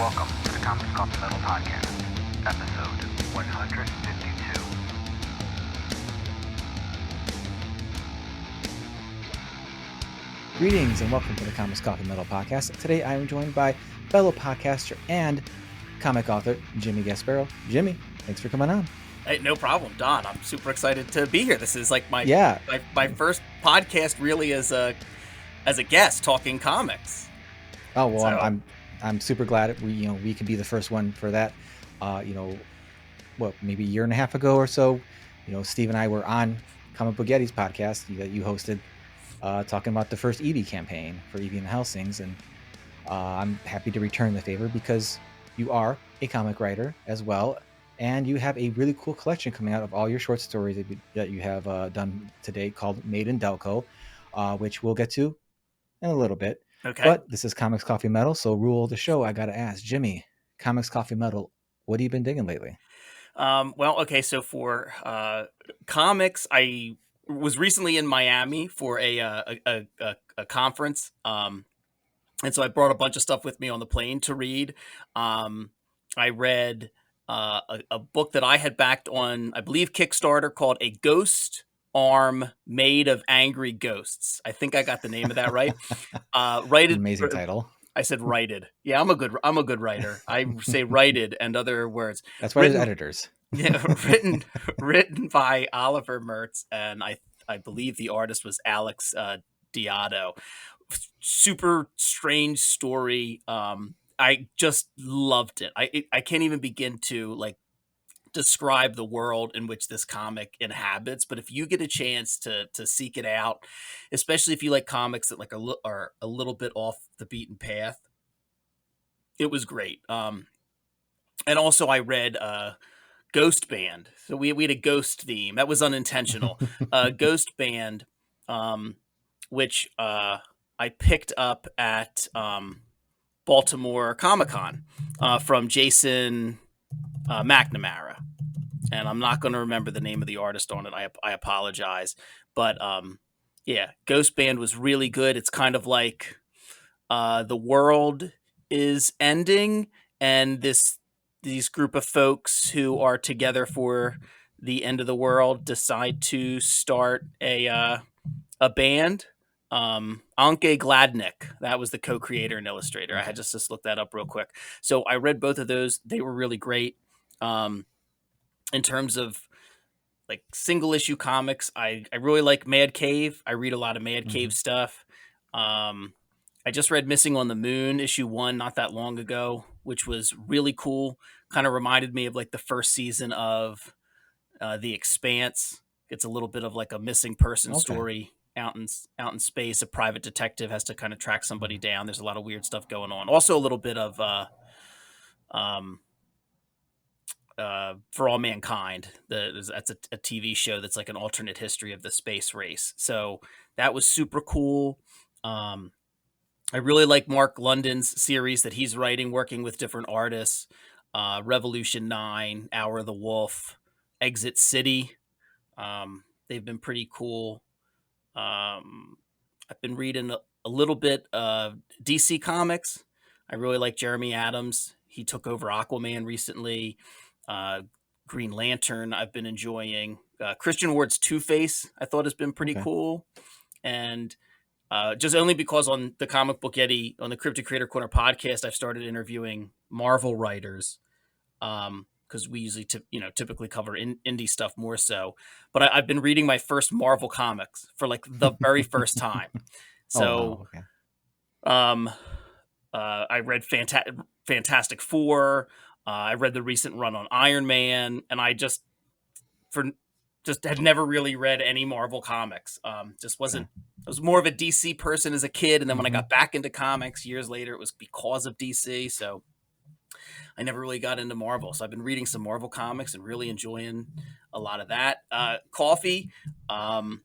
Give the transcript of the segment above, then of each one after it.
Welcome to the Comics Coffee Metal Podcast, episode 152. Greetings and welcome to the Comics Coffee Metal Podcast. Today I am joined by fellow podcaster and comic author Jimmy Gaspero. Jimmy, thanks for coming on. Hey, no problem, Don. I'm super excited to be here. This is like my first podcast really as a guest talking comics. Oh well, so, I'm super glad we could be the first one for that. Maybe a year and a half ago or so, Steve and I were on Comic Book Yeti's podcast that you hosted, talking about the first Eevee campaign for Eevee and the Hellsings, and I'm happy to return the favor because you are a comic writer as well, and you have a really cool collection coming out of all your short stories that you have done today called In DELCO, which we'll get to in a little bit. Okay. But this is Comics Coffee Metal, so rule of the show, I got to ask, Jimmy, Comics Coffee Metal, what have you been digging lately? So for comics, I was recently in Miami for a conference, and so I brought a bunch of stuff with me on the plane to read. I read a book that I had backed on, I believe, Kickstarter called A Ghost Arm Made of Angry Ghosts. I think I got the name of that right. Amazing title. I said righted. Yeah, I'm a good writer. I say righted and other words. That's why there's editors. Yeah, written by Oliver Mertz, and I believe the artist was Alex Diado. Super strange story. I just loved it. I can't even begin to describe the world in which this comic inhabits, but if you get a chance to seek it out, especially if you like comics that are a little bit off the beaten path, it was great. And also I read Ghost Band. So we had a ghost theme. That was unintentional. Ghost Band, which I picked up at Baltimore Comic-Con from Jason McNamara. And I'm not going to remember the name of the artist on it. I apologize. But Ghost Band was really good. It's kind of like the world is ending, and these group of folks who are together for the end of the world decide to start a band. Anke Gladnick, that was the co-creator and illustrator. I had just looked that up real quick. So I read both of those. They were really great. In terms of single issue comics, I really like Mad Cave. I read a lot of Mad Cave stuff. I just read Missing on the Moon issue 1 not that long ago, which was really cool. Kind of reminded me of the first season of The Expanse. It's a little bit of a missing person story out in space. A private detective has to kind of track somebody down. There's a lot of weird stuff going on. Also a little bit of For All Mankind. That's a TV show that's like an alternate history of the space race. So that was super cool. I really like Mark London's series that he's writing, working with different artists. Revolution 9, Hour of the Wolf, Exit City. They've been pretty cool. I've been reading a little bit of DC Comics. I really like Jeremy Adams. He took over Aquaman recently. Green Lantern I've been enjoying. Christian Ward's Two-Face I thought has been pretty cool. And just only because on the Comic Book Yeti, on the Cryptic Creator Corner podcast, I've started interviewing Marvel writers, because we usually typically cover indie stuff more so. But I've been reading my first Marvel comics for the very first time. So, I read Fantastic Four. I read the recent run on Iron Man, and I just had never really read any Marvel comics. Just wasn't. I was more of a DC person as a kid, and then when I got back into comics years later, it was because of DC. So I never really got into Marvel. So I've been reading some Marvel comics and really enjoying a lot of that. Coffee. I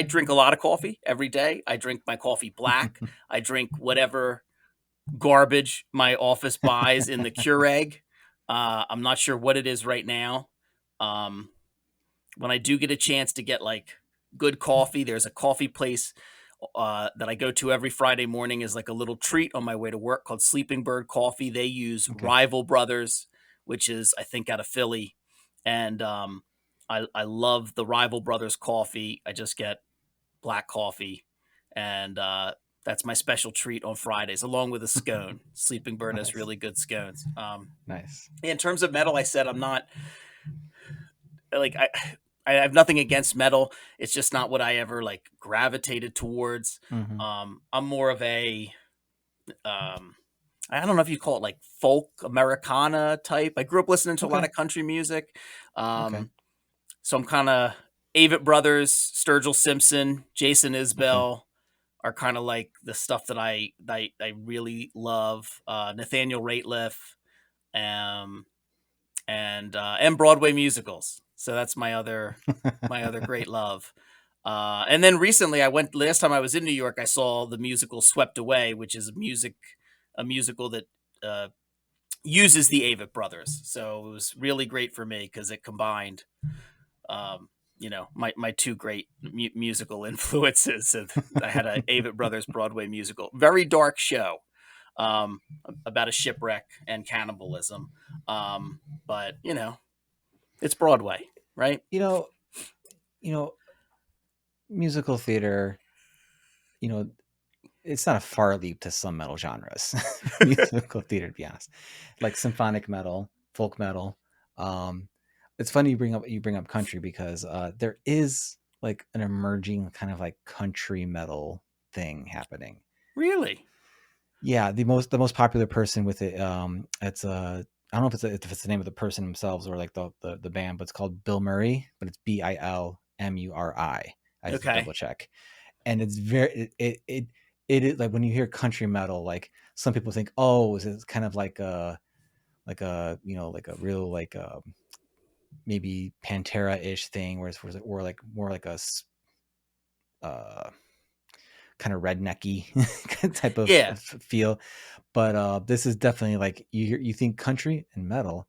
drink a lot of coffee every day. I drink my coffee black. I drink whatever garbage my office buys in the Keurig. I'm not sure what it is right now. When I do get a chance to get good coffee, there's a coffee place that I go to every Friday morning as like a little treat on my way to work, called Sleeping Bird Coffee. They use Okay. Rival Brothers, which is, I think, out of Philly. And I love the Rival Brothers coffee. I just get black coffee, and that's my special treat on Fridays, along with a scone. Sleeping Bird has Nice. really good scones. Nice. In terms of metal, I said I'm not like I have nothing against metal. It's just not what I ever like gravitated towards. Hmm. I'm more of a I don't know if you call it like folk Americana type. I grew up listening to a lot Okay. of country music. Okay. So I'm kind of Avett Brothers, Sturgill Simpson, Jason Okay. Isbell are kind of like the stuff that I really love. Nathaniel Rateliff, um, and Broadway musicals. So that's my other great love. And then recently, last time I was in New York, I saw the musical Swept Away, which is a musical that uh, uses the Avett Brothers. So it was really great for me because it combined, um, my two great musical influences. And I had a Avett Brothers Broadway musical, very dark show, um, about a shipwreck and cannibalism. But it's Broadway, right? You know, you know, musical theater, you know, it's not a far leap to some metal genres. Musical theater, to be honest, like symphonic metal, folk metal. Um, it's funny you bring up country because there is like an emerging kind of like country metal thing happening. Really? Yeah, the most popular person with it, it's I don't know if it's the name of the person themselves or like the band, but it's called Bill Murray, but it's Bilmuri. I have to Okay. double check, and it's very it is like when you hear country metal, like some people think, oh, is it kind of like a like a real like maybe Pantera-ish thing, where it's or like more like uh kind of rednecky type Yeah. of feel. But this is definitely like you think country and metal.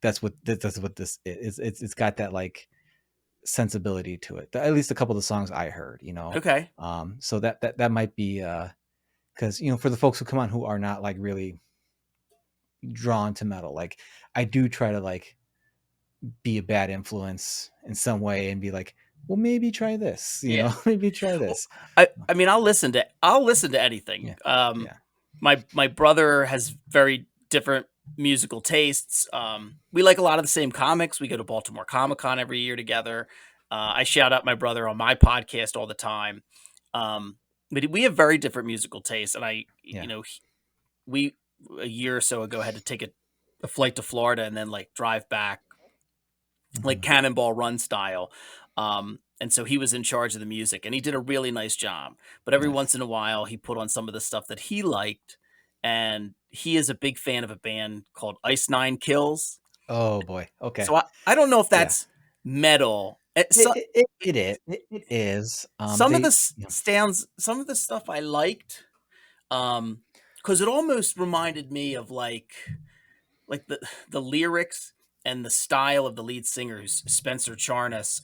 That's what this is. It's got that like sensibility to it. At least a couple of the songs I heard, Okay. So that might be because for the folks who come on who are not like really drawn to metal, like I do try to like be a bad influence in some way and be like, well, maybe try this, Yeah. maybe try Well, this. I mean, I'll listen to anything. Yeah, yeah. My brother has very different musical tastes. We like a lot of the same comics. We go to Baltimore Comic Con every year together. I shout out my brother on my podcast all the time. But we have very different musical tastes, and Yeah. we a year or so ago had to take a flight to Florida and then like drive back like Hmm. Cannonball Run style. And so he was in charge of the music and he did a really nice job. But every Nice. once in a while, he put on some of the stuff that he liked. And he is a big fan of a band called Ice Nine Kills. Oh boy. Okay. So I don't know if Yeah. that's metal. It is. Some of the They. stands, some of the stuff I liked, because it almost reminded me of like the lyrics and the style of the lead singer, who's Spencer Charnas,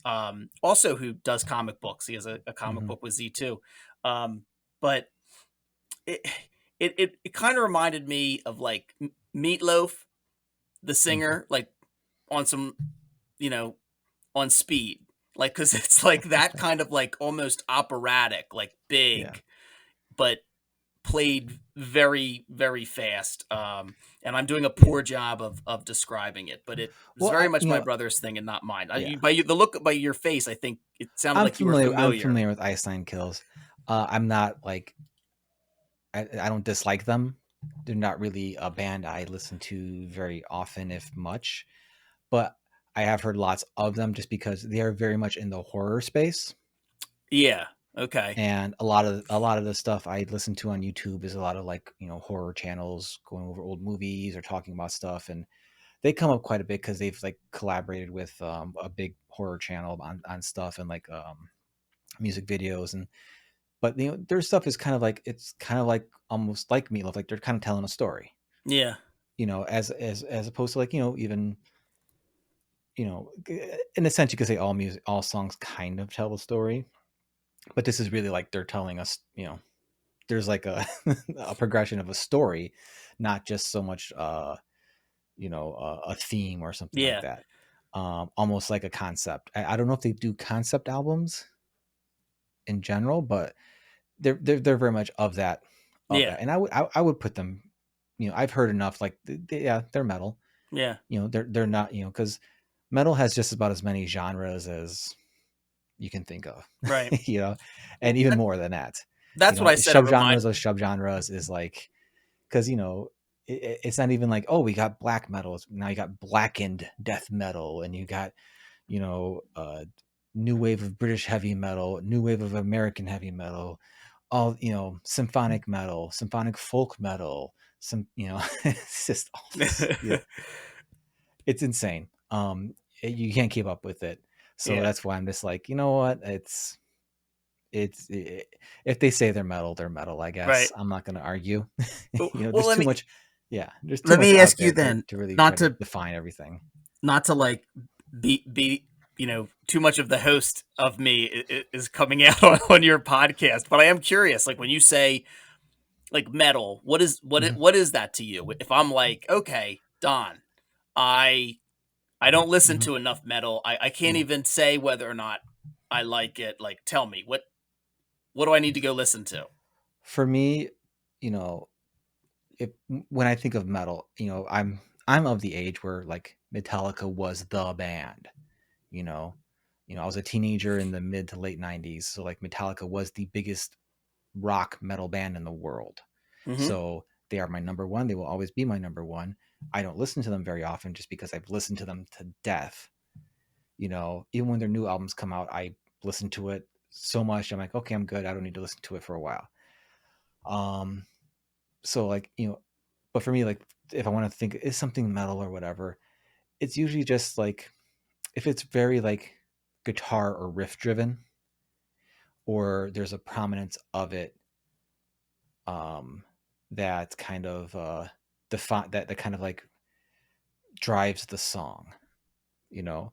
also who does comic books. He has a comic Mhm. book with Z2. But it it kind of reminded me of like Meatloaf, the Okay. singer, like on some, you know, on speed. Like, cause it's like that kind of like almost operatic, like Yeah. big, but played very, very fast. And I'm doing a poor job of describing it, but it was Well, very much my brother's thing and not mine. yeah. The look by your face, I think it sounded I'm like you were familiar. I'm familiar. familiar with Ice Nine Kills. I'm not like I don't dislike them. They're not really a band I listen to very often, if much. But I have heard lots of them just because they are very much in the horror space. Yeah. Okay. And a lot of the stuff I listen to on YouTube is a lot of like horror channels going over old movies or talking about stuff, and they come up quite a bit because they've like collaborated with a big horror channel on stuff and like music videos. And but their stuff is kind of like it's kind of like almost like Meatloaf, like they're kind of telling a story, Yeah. as opposed to like even in a sense you could say all songs kind of tell a story. but this is really like they're telling us, you know, there's like a a progression of a story, not just so much a theme or something like Yeah. that. Almost like a concept. I don't know if they do concept albums in general, but they're very much of that Yeah. And I would put them, you know, I've heard enough like yeah, they're metal. Yeah. You know, they're not, you know, because metal has just about as many genres as you can think of, Right. you know, and Well, even more than that. You that's what know, I said. It remind. subgenres of subgenres is like, because you know, it's not even like, oh, we got black metal, now you got blackened death metal, and you got, you know, new wave of British heavy metal, new wave of American heavy metal, all, you know, symphonic metal, symphonic folk metal, some, you know, it's just all this, yeah, it's insane. You can't keep up with it, so Yeah. that's why I'm just like, you know what, if they say they're metal, they're metal, I Right. guess. I'm not going to argue. Well, You know, well, there's too much, yeah, there's too let much me out ask you there then, to really try not to to define everything. like be too much of the host of me is coming out on your podcast, but I am curious. Like when you say like metal, Mhm. what is that to you? If I'm like, okay, Don, I don't listen Mhm. to enough metal. I can't Yeah. even say whether or not I like it. Like, tell me what do I need to go listen to? For me, you know, if when I think of metal, you know, I'm of the age where like Metallica was the band, you know. You know, I was a teenager in the mid to late 90s, so like Metallica was the biggest rock metal band in the world. Mm-hmm. So they are my number one. They will always be my number one. I don't listen to them very often just because I've listened to them to death. You know, even when their new albums come out, I listen to it so much. I'm like, okay, I'm good. I don't need to listen to it for a while. Um, so like, you know, but for me, like if I want to think is something metal or whatever, it's usually just like if it's very like guitar or riff driven, or there's a prominence of it um that kind of define that kind of like drives the song, you know,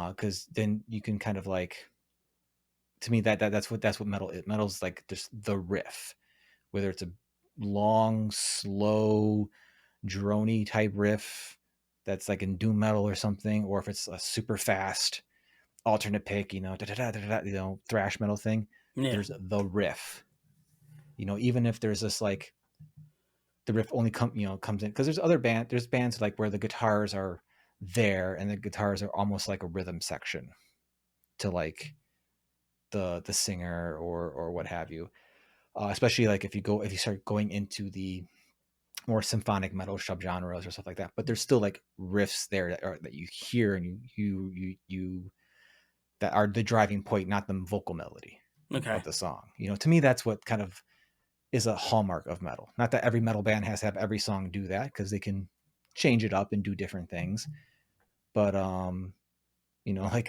because then you can kind of like, to me that's what metal is. Metal's like just the riff, whether it's a long slow drony type riff that's like in doom metal or something, or if it's a super fast alternate pick, you know, you know, thrash metal thing. Yeah. There's the riff, you know, even if there's this like the riff only comes in, because there's bands like where the guitars are there and the guitars are almost like a rhythm section to like the singer or what have you, especially like if you start going into the more symphonic metal subgenres or stuff like that, but there's still like riffs there that you hear, and you that are the driving point, not the vocal melody of Okay. the song. You know, to me that's what kind of is a hallmark of metal. Not that every metal band has to have every song do that, because they can change it up and do different things. But you know, like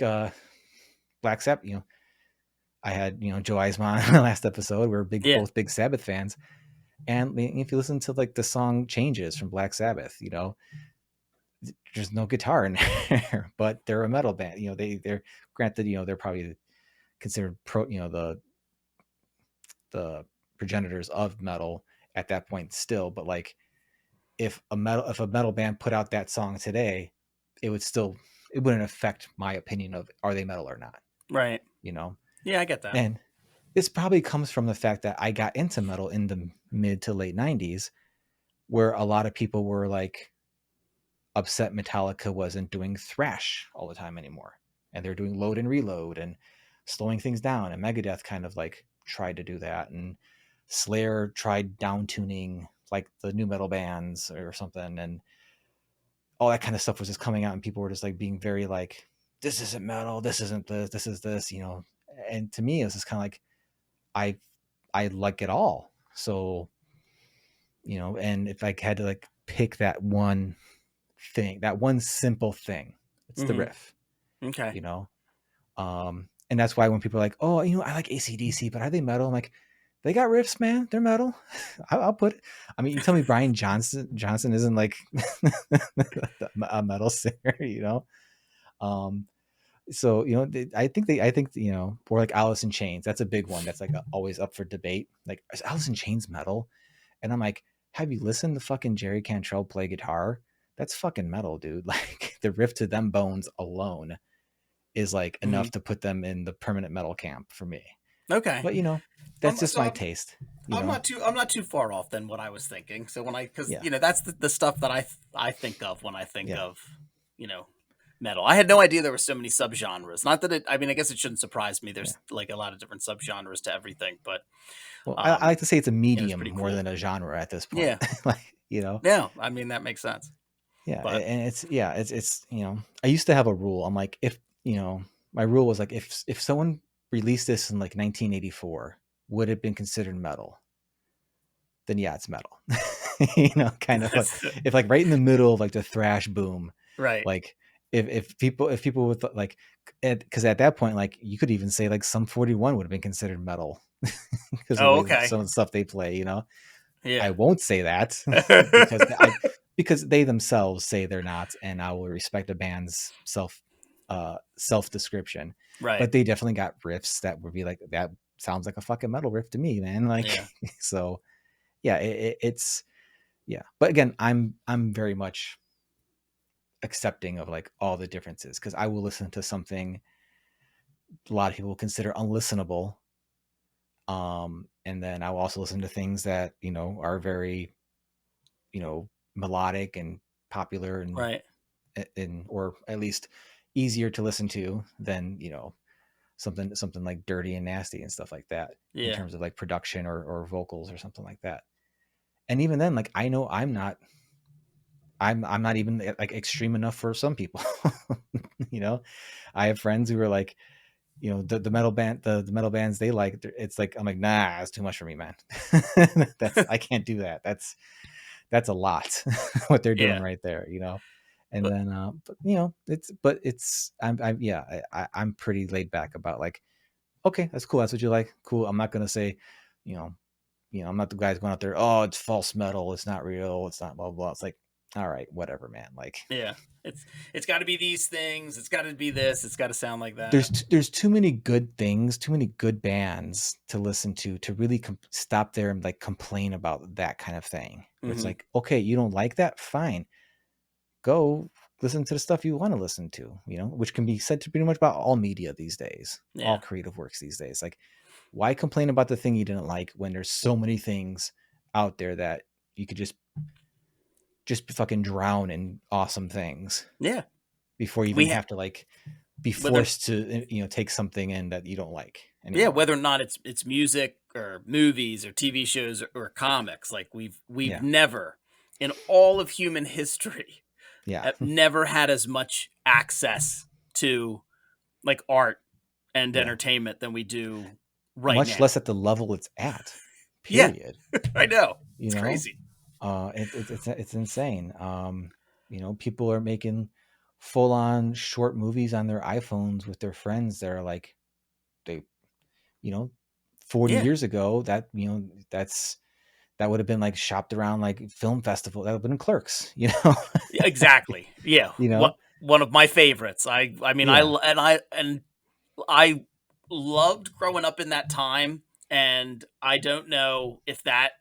Black Sabbath, you know, I had, you know, Joe Eisman on the last episode. We're Yeah. both big Sabbath fans. And if you listen to like the song Changes from Black Sabbath, you know, there's no guitar in there, but they're a metal band. You know, they're granted, you know, they're probably considered you know, the progenitors of metal at that point still, but like if a metal band put out that song today, it would still, it wouldn't affect my opinion of are they metal or not, Right. you know. Yeah, I get that. And this probably comes from the fact that I got into metal in the mid to late 90s, where a lot of people were like upset Metallica wasn't doing thrash all the time anymore, and they're doing load and reload and slowing things down, and Megadeth kind of like tried to do that, and Slayer tried down tuning like the new metal bands or something, and all that kind of stuff was just coming out, and people were just like being very like, this isn't metal, this isn't this, this is this, you know. And to me it was just kind of like, i I like it all. So, you know, and if I had to like pick that one thing, that one simple thing, it's the Mm-hmm. riff, Okay. you know. And that's why when people are like, oh, you know, I like ACDC, but are they metal? I'm like, they got riffs, man, they're metal. I'll put it. I mean, you tell me Brian Johnson isn't like a metal singer, you know. um So I think or like Alice in Chains. That's a big one. That's like always up for debate. Like, is Alice in Chains metal? And I'm like, have you listened to fucking Jerry Cantrell play guitar? That's fucking metal, dude. Like the riff to Them Bones alone is like enough to put them in the permanent metal camp for me. Okay. But that's just my taste. I'm not too far off than what I was thinking. So because Yeah. that's the stuff that I think of when I think Yeah. of metal. I had no idea there were so many subgenres. Not that I guess it shouldn't surprise me. There's like a lot of different subgenres to everything, but well, I like to say it's a medium more cool. than a genre at this point. Yeah. Like, Yeah, I mean that makes sense. Yeah, But and it's I used to have a rule. I'm like, if my rule was like, if someone released this in like 1984, would it have been considered metal? Then yeah, it's metal. Kind of like, if like right in the middle of like the thrash boom, right? Like if people with like, because at that point, like you could even say like Sum 41 would have been considered metal because of some of the stuff they play. Yeah. I won't say that because they themselves say they're not, and I will respect a band's self description. Right. But they definitely got riffs that would be like, that sounds like a fucking metal riff to me, man. Like, so yeah, it's yeah. But again, I'm very much accepting of like all the differences, because I will listen to something a lot of people consider unlistenable. And then I will also listen to things that, are very, melodic and popular and right. or at least easier to listen to than, something like Dirty and Nasty and stuff like that, in terms of like production or vocals or something like that. And even then, like, I know I'm not even like extreme enough for some people. I have friends who are like, the metal metal bands they like, it's like, I'm like, nah, it's too much for me, man. I can't do that. That's a lot what they're doing right there, and then I'm pretty laid back about like, okay, that's cool, that's what you like, cool. I'm not gonna say, I'm not the guys going out there, oh, it's false metal, it's not real, it's not blah blah. It's like, all right, whatever, man. Like, it's got to be these things, it's got to be this, it's got to sound like that. There's too many good things, too many good bands to listen to really stop there and like complain about that kind of thing. It's like, okay, you don't like that, fine, go listen to the stuff you want to listen to, which can be said to pretty much about all media these days, all creative works these days. Like, why complain about the thing you didn't like when there's so many things out there that you could just fucking drown in awesome things. Yeah. Before you even have to like be forced to, take something in that you don't like anymore. Yeah, whether or not it's music or movies or TV shows or comics, like we've never in all of human history have never had as much access to like art and entertainment than we do right much now. Less at the level it's at. Period. Yeah, I know. It's crazy. It's insane. People are making full-on short movies on their iPhones with their friends. They're like, 40 years ago, that that would have been like shopped around like film festival. That would have been Clerks, Exactly. Yeah. One of my favorites. I loved growing up in that time, and I don't know if that,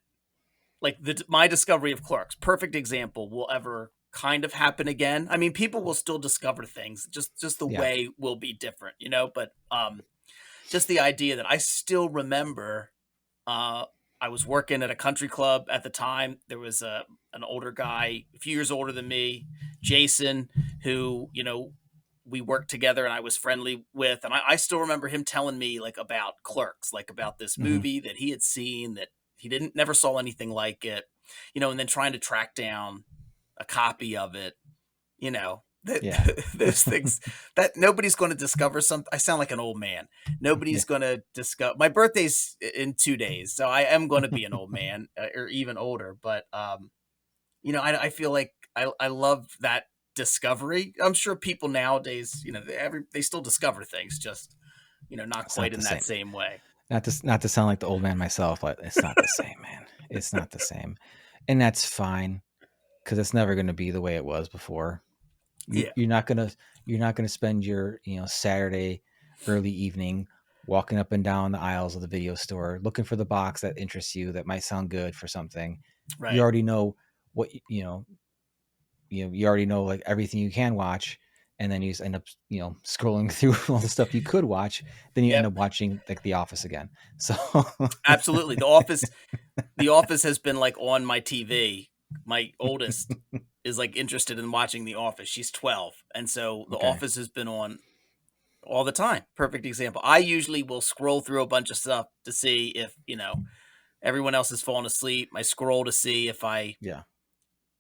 like, my discovery of Clerks, perfect example, will ever kind of happen again. I mean, people will still discover things, just the way will be different, but just the idea that I still remember, I was working at a country club at the time. There was an older guy, a few years older than me, Jason, who, we worked together and I was friendly with. And I still remember him telling me like about Clerks, like about this movie that he had seen that he never saw anything like it, and then trying to track down a copy of it, those things that nobody's going to discover. I sound like an old man. Nobody's going to discover. My birthday's in 2 days, so I am going to be an old man or even older. But I feel like I love that discovery. I'm sure people nowadays, they still discover things, just not quite in that same way. Not to sound like the old man myself, but it's not the same, man. It's not the same, and that's fine, because it's never going to be the way it was before. You, Yeah. you're not gonna spend your Saturday early evening walking up and down the aisles of the video store looking for the box that interests you that might sound good for something. You Right. already know what you already know like everything you can watch, and then you just end up scrolling through all the stuff you could watch. Then you end Yep. up watching like The Office again. So Absolutely. The Office has been like on my TV. My oldest is like interested in watching The Office. She's 12. And so The okay, Office has been on all the time. Perfect example. I usually will scroll through a bunch of stuff to see if, everyone else has fallen asleep. I scroll to see if I yeah.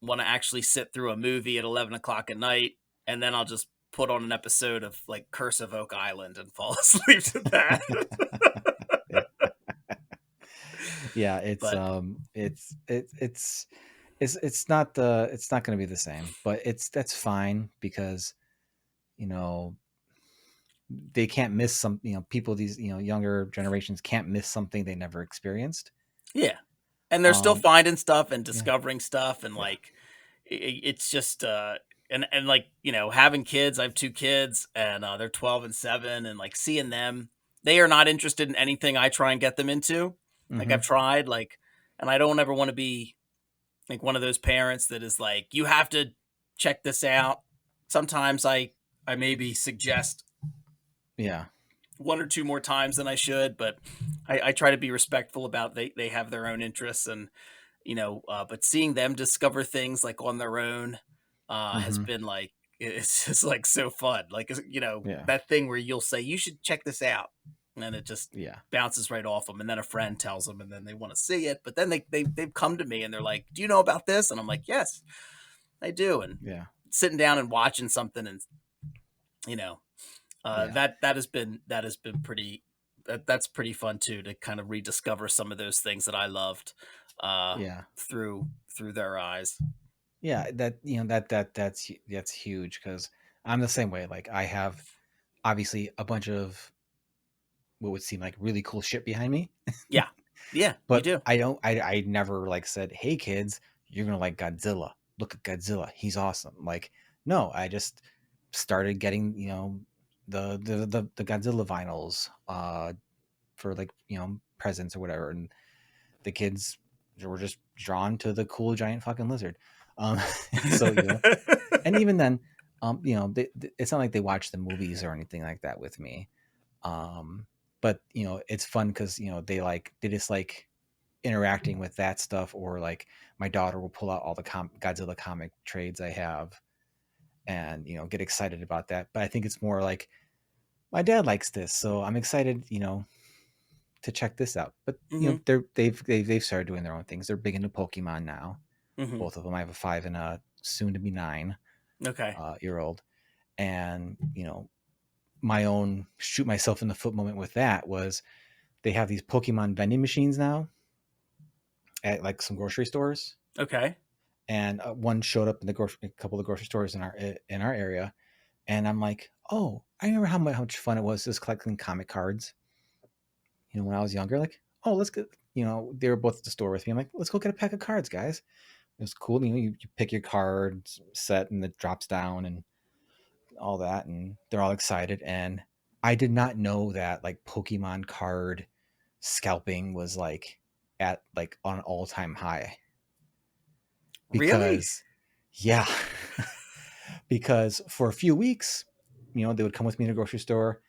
want to actually sit through a movie at 11 o'clock at night. And then I'll just put on an episode of like Curse of Oak Island and fall asleep to that. Yeah. Yeah, But it's not going to be the same, but that's fine because you know they can't miss some people, these younger generations can't miss something they never experienced. yeah. And they're still um finding stuff and yeah, discovering stuff and yeah. like it's just and like, having kids, I have two kids and they're 12 and 7 and like seeing them, they are not interested in anything I try and get them into. Like Hmm. I've tried like and I don't ever want to be like one of those parents that is like you have to check this out. Sometimes I maybe suggest Yeah, one or two more times than I should, but I try to be respectful about they have their own interests and but seeing them discover things like on their own has hmm, been like it's just like so fun. Like yeah, that thing where you'll say you should check this out, and then it just yeah, bounces right off them, and then a friend tells them, and then they want to see it. But then they've come to me and they're like, "Do you know about this?" And I'm like, "Yes, I do." And yeah, sitting down and watching something, and you know yeah, that has been pretty that's pretty fun too to kind of rediscover some of those things that I loved uh yeah, through their eyes. yeah. That that's huge because I'm the same way. Like I have obviously a bunch of what would seem like really cool shit behind me. Yeah. Yeah, you But do. I never like said, "Hey kids, you're gonna like Godzilla. Look at Godzilla. He's awesome." Like, no, I just started getting the Godzilla vinyls for like presents or whatever, and the kids were just drawn to the cool giant fucking lizard. Um, so and even then, it's not like they watch the movies or anything like that with me. Um, but it's fun because they just like interacting with that stuff, or like my daughter will pull out all the Godzilla comic trades I have and get excited about that. But I think it's more like my dad likes this, so I'm excited to check this out. But Mhm. they've started doing their own things. They're big into Pokemon now, Mhm. both of them. I have a 5 and a soon to be 9 Okay. year old. And my own shoot myself in the foot moment with that was they have these Pokemon vending machines now at like some grocery stores, Okay. and one showed up in a couple of grocery stores in our area, and I'm like, oh, I remember how much fun it was just collecting comic cards. When I was younger, like, oh, let's get, they were both at the store with me. I'm like, let's go get a pack of cards, guys. It was cool. You pick your card set and it drops down and all that, and they're all excited. And I did not know that like Pokemon card scalping was like at like on an all-time high, Really? because yeah, because for a few weeks, they would come with me to the grocery store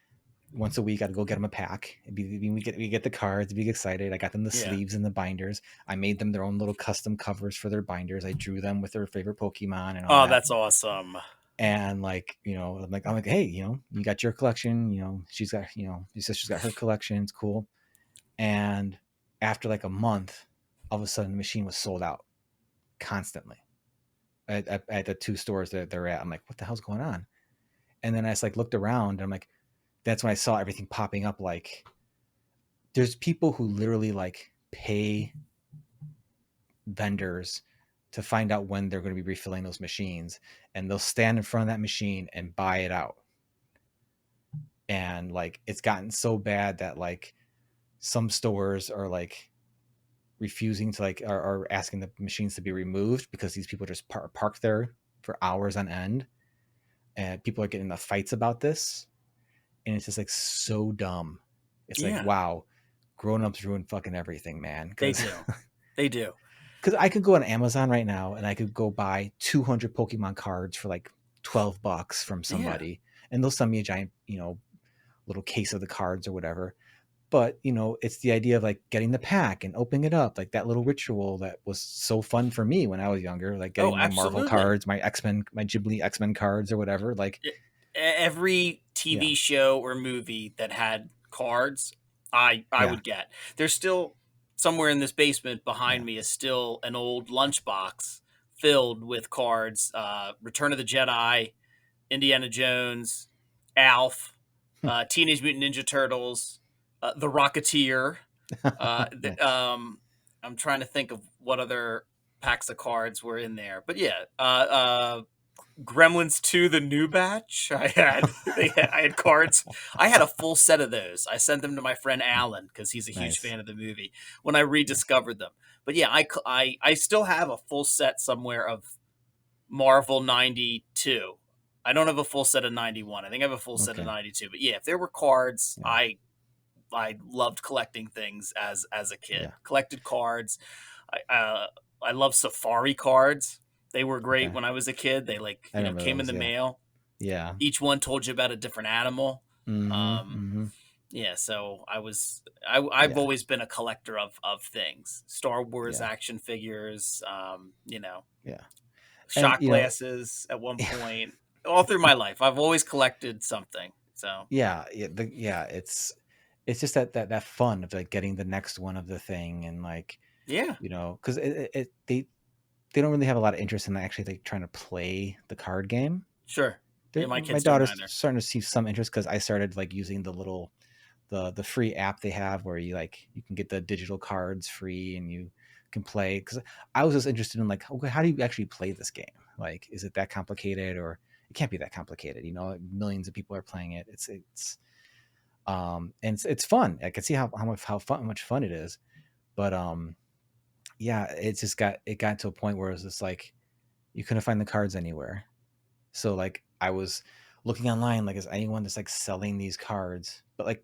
once a week. I'd go get them a pack. We get the cards, be excited. I got them the Yeah. sleeves and the binders. I made them their own little custom covers for their binders. I drew them with their favorite Pokemon and all Oh, that. that's awesome. And like, I'm like, hey, you got your collection. She's got, your sister's got her collection. It's cool. And after like a month, all of a sudden the machine was sold out constantly at the two stores that they're at. I'm like, what the hell's going on? And then I just like looked around and I'm like, that's when I saw everything popping up. Like there's people who literally like pay vendors to find out when they're going to be refilling those machines, and they'll stand in front of that machine and buy it out. And like it's gotten so bad that like some stores are like refusing to like are asking the machines to be removed because these people just park there for hours on end. and people are getting into fights about this, and it's just like so dumb. It's like, Yeah, wow, grown-ups ruin fucking everything, man. they Because do. They do. I could go on Amazon right now and I could go buy 200 Pokemon cards for like $12 from Yeah. somebody, and they'll send me a giant, little case of the cards or whatever. But it's the idea of like getting the pack and opening it up, like that little ritual that was so fun for me when I was younger, like Oh, getting my Marvel absolutely. cards, my X-Men, my Ghibli X-Men cards or whatever. Like, Every yeah, TV show or movie that had cards, I yeah, would get. There's still somewhere in this basement yeah. behind me is still an old lunchbox filled with cards. Return of the Jedi, Indiana Jones, Alf, Teenage Mutant Ninja Turtles, The Rocketeer. Yeah. I'm trying to think of what other packs of cards were in there, but yeah, Gremlins 2, the new batch. I had cards. I had a full set of those. I sent them to my friend Alan because he's a huge Nice. fan of the movie when I Yeah. rediscovered them. But yeah, I still have a full set somewhere of Marvel 92. I don't have a full set of 91. I think I have a full set of Okay. 92. But yeah, if there were cards, Yeah. I loved collecting things as a kid. Yeah. Collected cards. I love Safari cards. They were great Okay. when I was a kid. They I remember came in those. the Yeah. mail. Yeah. Each one told you about a different animal. Mm-hmm. Um, Mm-hmm. yeah, so I've Yeah. always been a collector of things. Star Wars Yeah. action figures, Yeah. And shot glasses at one point. All through my life, I've always collected something. So yeah, it's just that fun of like getting the next one of the thing, and like, yeah, because they don't really have a lot of interest in actually like trying to play the card game. sure. Yeah, my My kids don't daughter's either. starting to see some interest because I started like using the free app they have where you can get the digital cards free and you can play. Because I was just interested in like, okay, how do you actually play this game? Like, is it that complicated? Or it can't be that complicated, millions of people are playing it. And it's fun. I can see much fun it is. But yeah, it got to a point where it was just like you couldn't find the cards anywhere. So like I was looking online, like, is anyone that's like selling these cards? But like,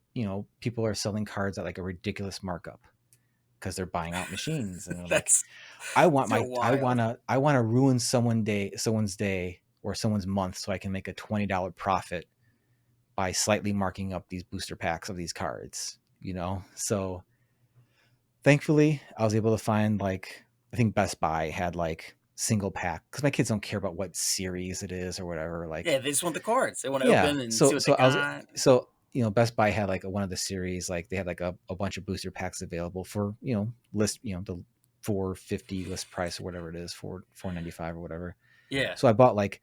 people are selling cards at like a ridiculous markup because they're buying out machines, and they're like, That's I want so wild. I wanna ruin someone's day or someone's month so I can make a $20 profit by slightly marking up these booster packs of these cards. So thankfully I was able to find, like, I think Best Buy had like single pack because my kids don't care about what series it is or whatever. Yeah, Like, they just want the cards. They want to yeah. open and see So what they so I was got. so Best Buy had like one of the series, like they had like a bunch of booster packs available for list the 450 list price or whatever it is, 495 or whatever. Yeah, So I bought like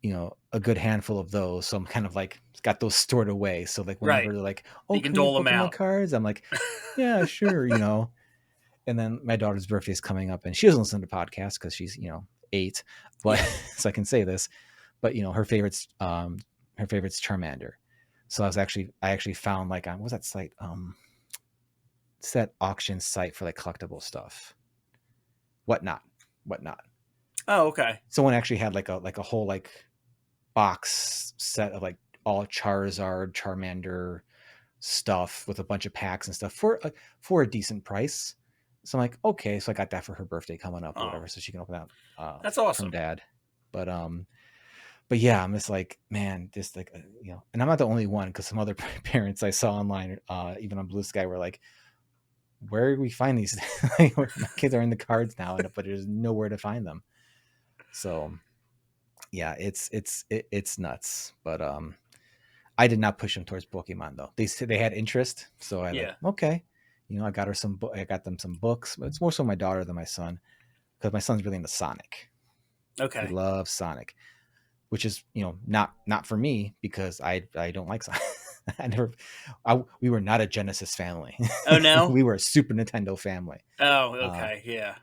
a good handful of those. So I'm kind of like got those stored away. So like whenever right. they're like, You oh, can can we have dole them Pokemon out. cards? I'm like, yeah, sure. And then my daughter's birthday is coming up, and she doesn't listen to podcasts because she's 8, but Yeah. so I can say this, but her favorite's Charmander. So I actually found, like, on, what's that site? It's that auction site for like collectible stuff. Whatnot. Oh, okay. Someone actually had like a whole like box set of like all Charizard, Charmander stuff with a bunch of packs and stuff for a decent price. So I'm like, okay, so I got that for her birthday coming up or Oh, whatever, so she can open that that's from awesome. dad. But yeah, I'm just like, man, just like, and I'm not the only one, because some other parents I saw online, even on Blue Sky, were like, where do we find these? Like, my kids are in the cards now, but there's nowhere to find them. So yeah, it's nuts. But I did not push them towards Pokemon though. They said they had interest, so I like, Yeah. okay, I got her I got them some books. But it's more so my daughter than my son, because my son's really into Sonic. He Okay. loves Sonic, which is not for me, because I don't like Sonic. We were not a Genesis family. Oh no. We were a Super Nintendo family. Oh, Uh, okay. Yeah.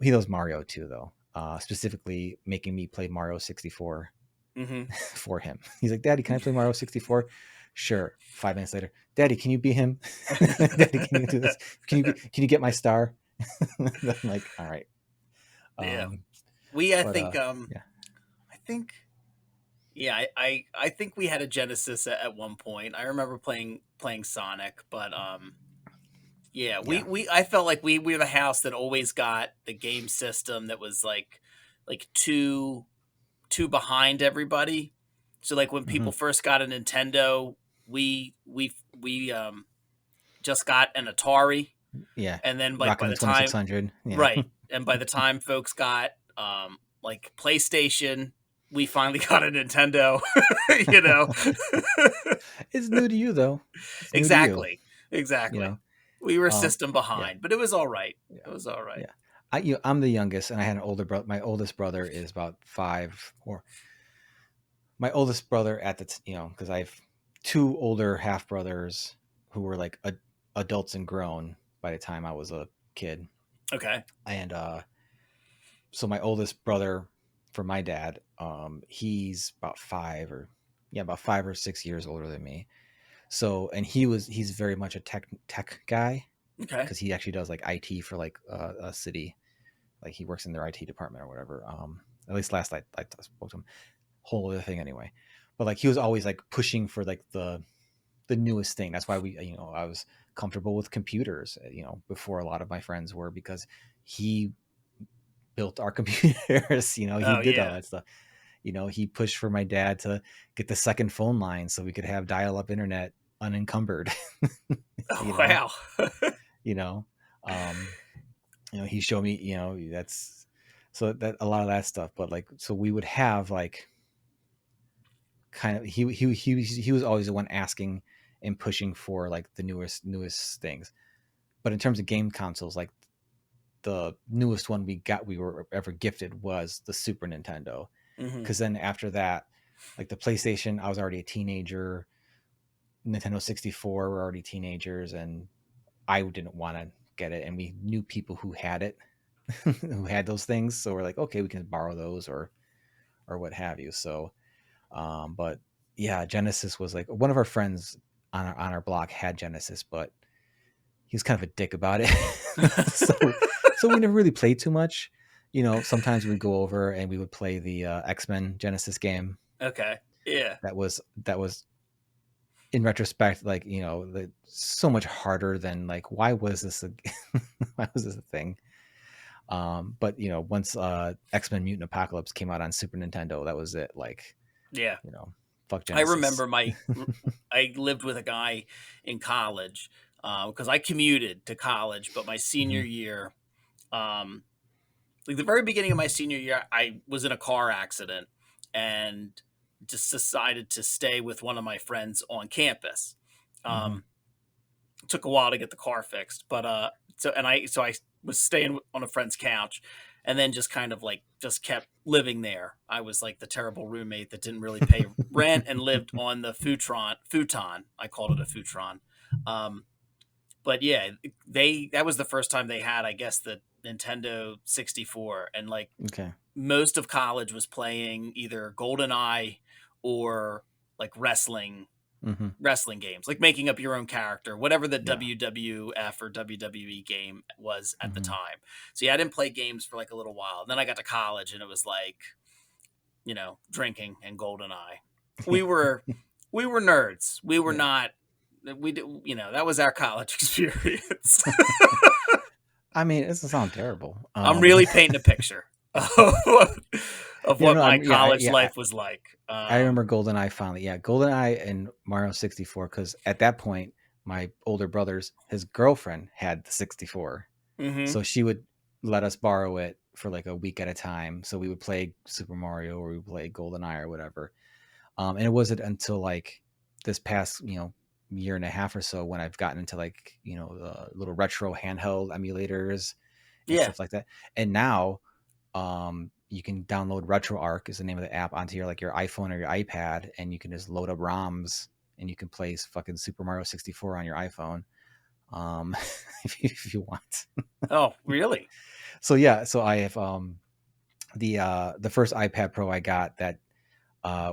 he loves Mario too, though. Specifically making me play Mario 64 Mm-hmm. for him. He's like, Daddy, can I play Mario 64? Sure. 5 minutes later, Daddy, can you be him? Daddy, can you do this? Can you get my star? I'm like, all right. Yeah. Um, We I but think yeah. I think Yeah, I think we had a Genesis at one point. I remember playing Sonic, but yeah, Yeah. we I felt like we were the house that always got the game system that was like two behind everybody. So like when Hmm. people first got a Nintendo, we just got an Atari, Yeah. and then like by Rocking the the time 2600. Yeah. right, and by the time folks got like PlayStation, we finally got a Nintendo. you know, It's new to you though. It's new to you. exactly, You exactly. know. We were a Um. system Yeah. behind, but it was all right. Yeah. It was all right. Yeah. I'm the youngest, and I had an older brother. My oldest brother is about 5, or my oldest brother at the because I have two older half brothers who were like adults and grown by the time I was a kid, Okay. and so my oldest brother for my dad, he's about 5 or 6 years older than me. So, and he's very much a tech guy Okay. because he actually does like IT for like a city, like he works in their IT department or whatever. At least last I spoke to him. Whole other thing anyway, but like he was always like pushing for like the newest thing. That's why I was comfortable with computers, before a lot of my friends were, because he built our computers. He Oh did all yeah. that stuff. He pushed for my dad to get the second phone line so we could have dial-up internet unencumbered. Oh you know wow. you know um he showed me, that's, so that a lot of that stuff. But like, so we would have like kind of, he was always the one asking and pushing for like the newest things. But in terms of game consoles, like the newest one we were ever gifted was the Super Nintendo. hmm Because then after that, like the PlayStation, I was already a teenager. Nintendo 64 were already teenagers, and I didn't want to get it. And we knew people who had it, who had those things. So we're like, okay, we can borrow those or what have you. So, but yeah, Genesis was like, one of our friends on our block had Genesis, but he was kind of a dick about it. so we never really played too much. Sometimes we'd go over and we would play the X-Men Genesis game. okay. Yeah. That was in retrospect, like, so much harder than like, why was this why was this a thing? But once X-Men Mutant Apocalypse came out on Super Nintendo, that was it. Like, Yeah. you know, fuck I Genesis. remember I lived with a guy in college because I commuted to college, but my senior Hmm. year, um, like the very beginning of my senior year, I was in a car accident and just decided to stay with one of my friends on campus. Hmm. Um, took a while to get the car fixed, but so I was staying on a friend's couch, and then just kind of like just kept living there. I was like the terrible roommate that didn't really pay rent and lived on the futon. I called it a futon. Um, but yeah, they that was the first time they had, I guess, the Nintendo 64, and like Okay. most of college was playing either GoldenEye or like Hmm. wrestling games, like making up your own character, whatever the Yeah. WWF or WWE game was at the Hmm. time. So yeah, I didn't play games for like a little while. Then I got to college and it was like, drinking and GoldenEye. We were we were nerds. We were Yeah. not we did, that was our college experience. I mean, it doesn't sound terrible. I'm really painting a picture of Yeah, what no, my yeah, college life was like. I remember GoldenEye fondly. Yeah, GoldenEye and Mario 64, because at that point, my older brother's his girlfriend had the 64, hmm so she would let us borrow it for like a week at a time. So we would play Super Mario or we would play GoldenEye or whatever. And it wasn't until like this past, year and a half or so when I've gotten into like, the little retro handheld emulators and Yeah. stuff like that. And now, you can download RetroArch is the name of the app onto your like your iPhone or your iPad, and you can just load up ROMs and you can play fucking Super Mario 64 on your iPhone, um, if you want. Oh, really? So yeah, so I have the first iPad Pro I got that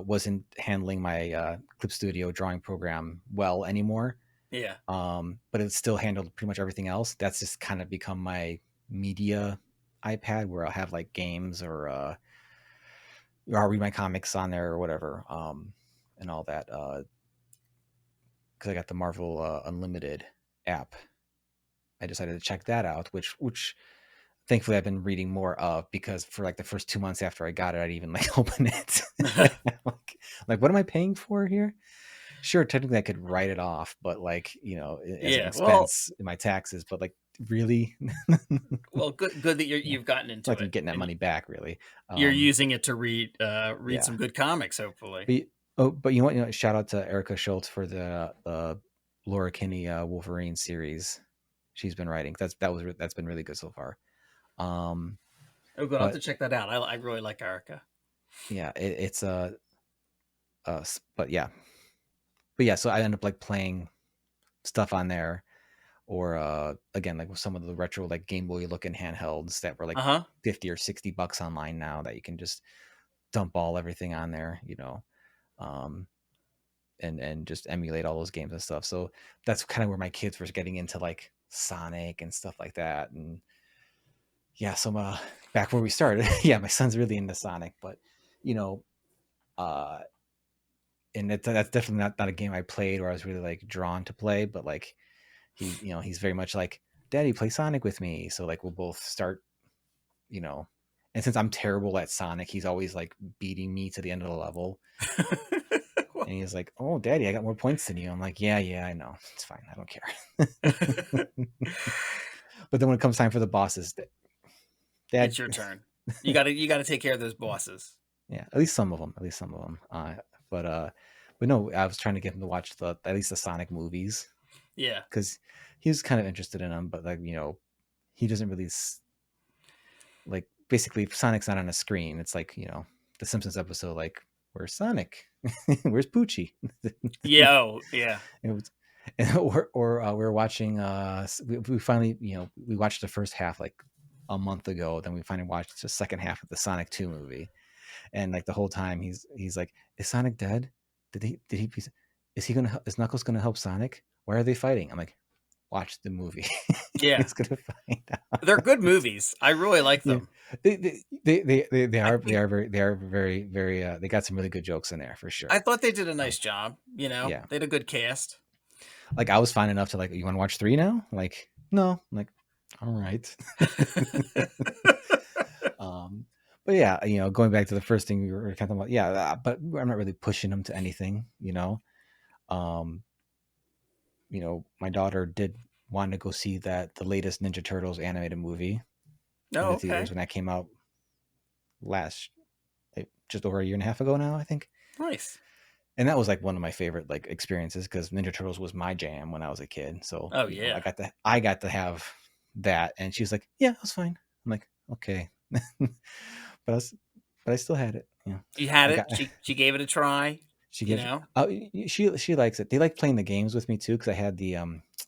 wasn't handling my Clip Studio drawing program well anymore, Yeah. but it still handled pretty much everything else. That's just kind of become my media iPad, where I'll have like games or or I'll read my comics on there or whatever, and all that. Because I got the Marvel Unlimited app. I decided to check that out, which thankfully I've been reading more of, because for like the first 2 months after I got it, I'd even like open it. like, what am I paying for here? Sure, technically I could write it off, but like, as an Yeah. Well, expense in my taxes, but like, really? good that Yeah. you've gotten It's into like I'm it getting that and money back, really. you're Um, using it to read yeah. some good comics, hopefully. But but you know what? Shout out to Erica Schultz for the Laura Kinney Wolverine series she's been writing. That's been really good so far. Oh, good. I'll have But to check that out. I really like Erica. yeah, it's but yeah. So I end up like playing stuff on there, or again, like with some of the retro like Game Boy looking handhelds that were like Uh-huh. 50 or $60 online now, that you can just dump everything on there, um, and just emulate all those games and stuff. So that's kind of where my kids were getting into like Sonic and stuff like that. And yeah, so back where we started, yeah, my son's really into Sonic, but you know, uh, and that's definitely not a game I played or I was really like drawn to play, but like he's very much like, Daddy, play Sonic with me. So like we'll both start, you know, and since I'm terrible at Sonic, he's always like beating me to the end of the level. And he's like, "Oh, Daddy, I got more points than you." I'm like, "Yeah, I know. It's fine. I don't care." But then when it comes time for the bosses, Dad, It's your turn. You gotta take care of those bosses. yeah, at least some of them. At least some of them. But but no, I was trying to get him to watch at least the Sonic movies, Yeah. because he was kind of interested in them. But like, he doesn't really like. Basically, if Sonic's not on a screen, it's like, the Simpsons episode, like, where's Sonic? Where's Poochie? Yeah. Oh, yeah. It was, or we were watching. We finally, we watched the first half like a month ago. Then we finally watched the second half of the Sonic 2 movie, and like the whole time he's like, "Is Sonic dead? Did he? Is Knuckles gonna help Sonic? Why are they fighting?" I'm like, "Watch the movie. Yeah. He's gonna find out." They're good movies. I really like Yeah, them. they are very very. They got some really good jokes in there for I sure. thought they did a nice job. Yeah, They had a good cast. like I was fine enough to like, "You want to watch 3 now?" Like, no. I'm like, all right. um, but yeah, going back to the first thing we were kind of about, yeah, but I'm not really pushing them to anything. Um, my daughter did want to go see the latest Ninja Turtles animated movie in Oh, the okay. theaters when that came out last, like, just over a year and a half ago now, I think. Nice. And that was like one of my favorite like experiences, because Ninja Turtles was my jam when I was a kid. So Oh, yeah. I got to have that, and she was like, "Yeah, that's fine." I'm like, "Okay," but I still had it. You had I it. got She gave it a try. she You gives know. she likes it. They like playing the games with me too, because I had the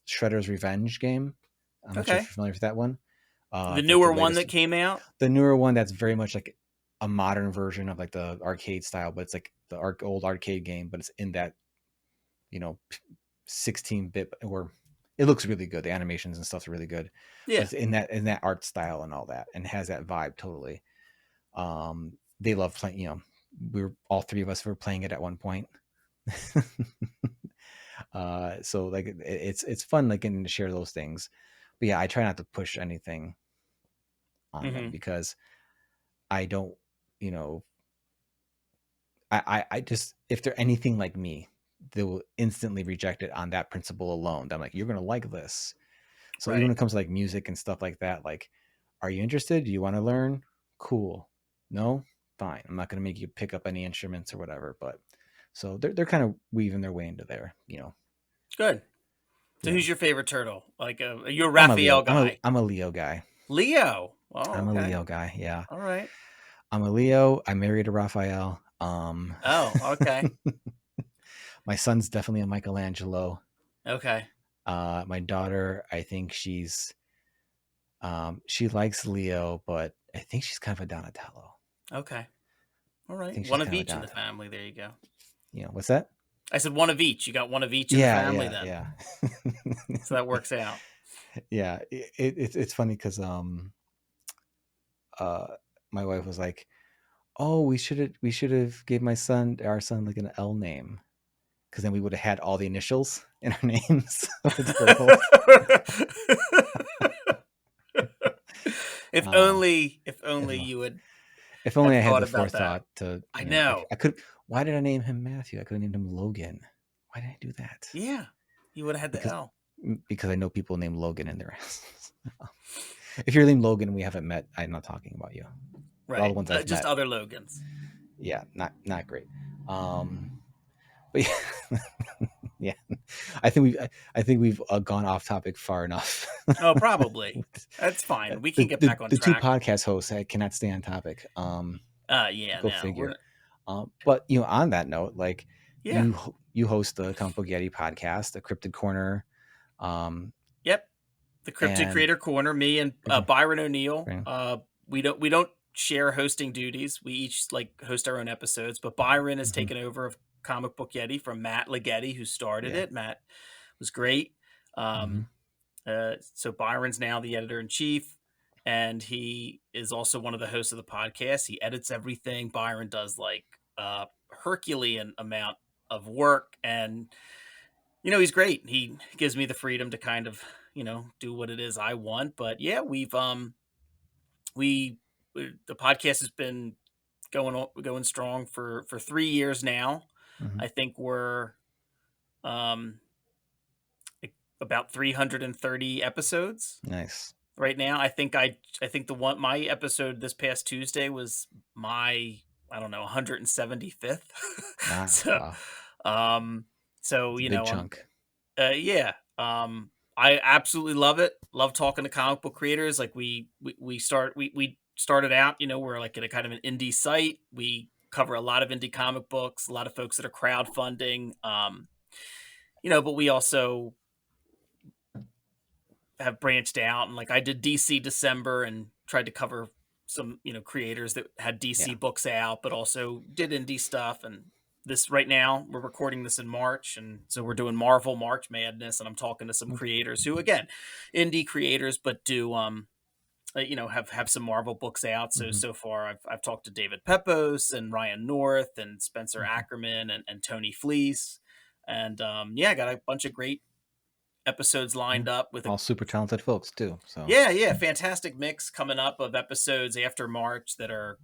Shredder's Revenge game. I'm not sure if Okay. you're familiar with that one. The Like the newer one latest, that came out. the newer one, that's very much like a modern version of like the arcade style, but it's like the old arcade game, but it's in that, 16-bit, or it looks really good. The animations and stuff's really good, but Yeah. it's in that art style and all that, and has that vibe totally. They love playing. We were all three of us were playing it at one point. So like it's fun like getting to share those things, but yeah, I try not to push anything on them, Hmm. because I don't, you know, I just, if they're anything like me, they will instantly reject it on that principle alone. I'm like, "You're gonna like this." So even Right. when it comes to like music and stuff like that, like, "Are you interested? Do you want to learn? Cool. No, fine. I'm not gonna make you pick up any instruments or whatever." But so they're kind of weaving their way into there. Good. So, Yeah, who's your favorite turtle? Like, you're a I'm a Leo. Raphael guy. I'm a Leo guy. Leo. Oh, I'm a okay. Leo guy. Yeah, All right. I'm a Leo. I married a Raphael. Oh, okay. My son's definitely a Michelangelo. Okay. My daughter, I think she likes Leo, but I think she's kind of a Donatello. Okay. All I right. think she's One of kind of a each in the Donatello. family. There you go. What's that? I said one of each. You got one of each in the Yeah, family yeah, then. yeah. So that works out. Yeah, it's funny because uh my wife was like, Oh, we should have gave our son like an L name, because then we would have had all the initials in our names of the turtles. If If, only you would if have only I had thought the about that. forethought to, I you know, know. I could. Why did I name him Matthew? I could have named him Logan. Why did I do that? Yeah, you would have had the Because L. because I know people named Logan in their houses. If you're named Logan and we haven't met, I'm not talking about you. But all the Right. ones I've Just met, other Logans. yeah, not great. But yeah, yeah, I think we've gone off topic far enough. Oh, probably. That's fine. We can the, get the back on the two track. podcast hosts cannot stay on topic. Yeah, Go no. figure. But you know, on that note, like Yeah. you host the Comic Book Yeti podcast, the Cryptid Corner, Yep. The Cryptid and Creator Corner, me and Byron O'Neill. We don't share hosting duties. We each like host our own episodes, but Byron has taken over of Comic Book Yeti from Matt Leggetti, who started yeah. it. Matt was great. So Byron's now the editor in chief, and he is also one of the hosts of the podcast. He edits everything. Byron does like a Herculean amount of work, and he's great. He gives me the freedom to kind of do what it is I want. But yeah, we the podcast has been going strong for 3 years now. I think we're um about 330 episodes Nice. right now. I think my episode this past Tuesday was my, I don't know, 175th. Ah, so wow. um so It's a big I'm chunk. yeah. I absolutely love it. Love talking to comic book creators. Like we started out, we're like at a kind of an indie site. We cover a lot of indie comic books, a lot of folks that are crowdfunding. But we also have branched out, and like I did DC December and tried to cover some, creators that had Yeah. DC books out, but also did indie stuff. And this right now, we're recording this in March, and so we're doing Marvel March Madness, and I'm talking to some Okay. creators who, again, indie creators, but do have some Marvel books out. So far, I've talked to David Pepos and Ryan North and Spencer Ackerman and Tony Fleece, and I got a bunch of great episodes lined up with all super talented folks too. So fantastic mix coming up of episodes after March that are,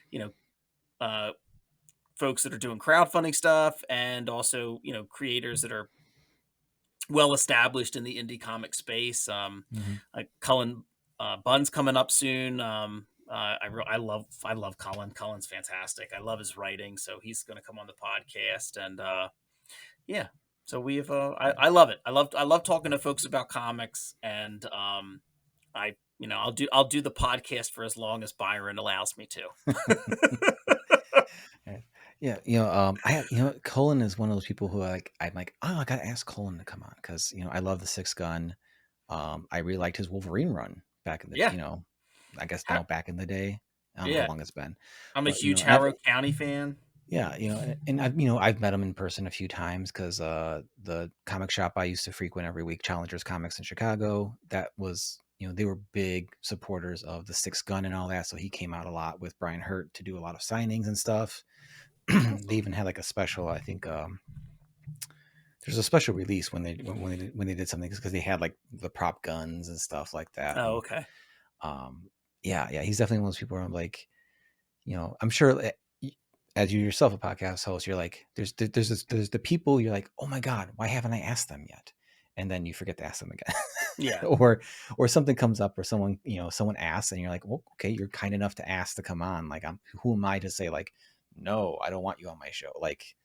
you know, uh, folks that are doing crowdfunding stuff, and also, creators that are well established in the indie comic space. Like Cullen Bunn's coming up soon. I love Cullen. Cullen's fantastic. I love his writing, so he's going to come on the podcast, and yeah. So we've I love it. I love talking to folks about comics, and I'll do the podcast for as long as Byron allows me to. yeah, Colin is one of those people who I'm like, oh, I gotta ask Colin to come on, because I love the Six Gun. I really liked his Wolverine run back in the Yeah. I guess now back in the day. I don't know Yeah. how long it's been. I'm a But huge and Harrow County fan. yeah, and I've met him in person a few times, because the comic shop I used to frequent every week, Challengers Comics in Chicago, that was, they were big supporters of the Six Gun and all that. So he came out a lot with Brian Hurt to do a lot of signings and stuff. They even had like a special, I think, there's a special release when they did something, because they had like the prop guns and stuff like that. Oh, And okay. yeah, he's definitely one of those people where I'm like, I'm sure, as you yourself a podcast host, you're like, there's the people you're like, oh my god, why haven't I asked them yet? And then you forget to ask them again. Yeah. or something comes up, or someone asks, and you're like, well, okay, you're kind enough to ask to come on. Like, who am I to say like, no, I don't want you on my show? Like,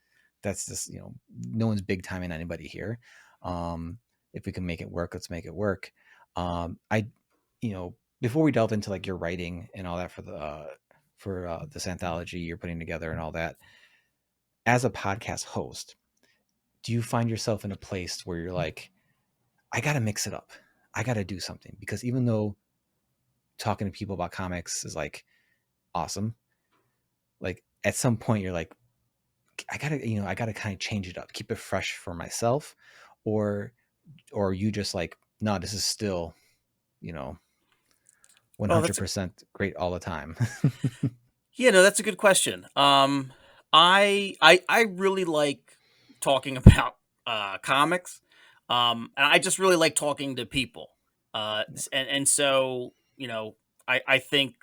that's just, no one's big timing anybody here. If we can make it work, let's make it work. I Before we delve into like your writing and all that for this anthology you're putting together and all that, as a podcast host, do you find yourself in a place where you're like, I got to mix it up, I got to do something? Because even though talking to people about comics is like awesome, like at some point you're like, I gotta kind of change it up, keep it fresh for myself, or you just like, no, this is still, Oh, that's 100% great all the time. Yeah, no, that's a good question. I really like talking about comics, and I just really like talking to people. And so I think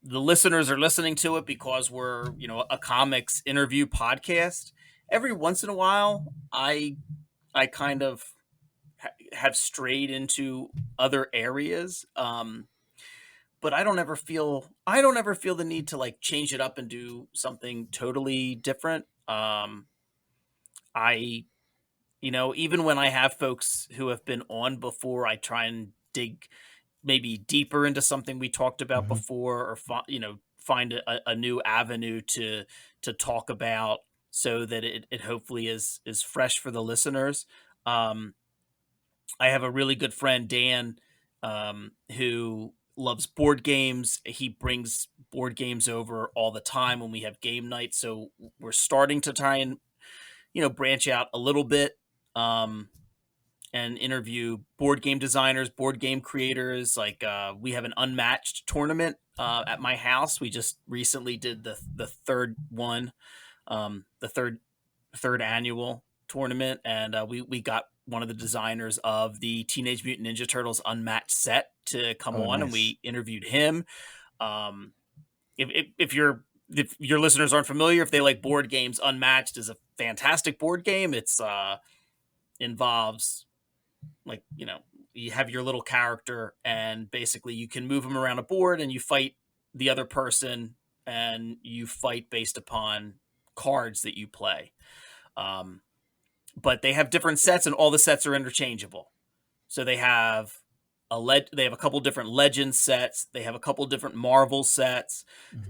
the listeners are listening to it because we're a comics interview podcast. Every once in a while, I kind of have strayed into other areas. But I don't ever feel the need to like change it up and do something totally different. I even when I have folks who have been on before, I try and dig maybe deeper into something we talked about Mhm. before, or find a new avenue to talk about, so that it hopefully is fresh for the listeners. Um, I have a really good friend, Dan, who loves board games. He brings board games over all the time when we have game nights. So we're starting to try and, branch out a little bit, um, and interview board game designers, board game creators. Like we have an unmatched tournament at my house. We just recently did the third one, the third annual tournament, and we got one of the designers of the Teenage Mutant Ninja Turtles Unmatched set to come Oh, on, and nice. we interviewed him. Um, if your listeners aren't familiar, if they like board games, Unmatched is a fantastic board game. It's involves, like, you have your little character, and basically you can move them around a board, and you fight the other person, and you fight based upon cards that you play. Um, but they have different sets, and all the sets are interchangeable. So they have they have a couple different Legends sets. They have a couple different Marvel sets.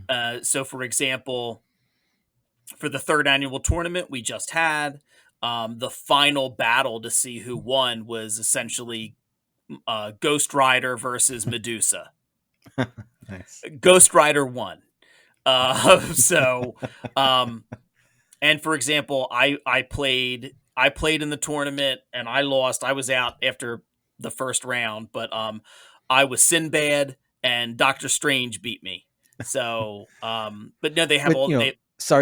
Mhm. So for example, for the third annual tournament we just had, the final battle to see who won was essentially Ghost Rider versus Medusa. Nice. Ghost Rider won. So, and for example, I played in the tournament and I lost. I was out after the first round, but I was Sinbad and Doctor Strange beat me. So, but no, they have But all they yeah.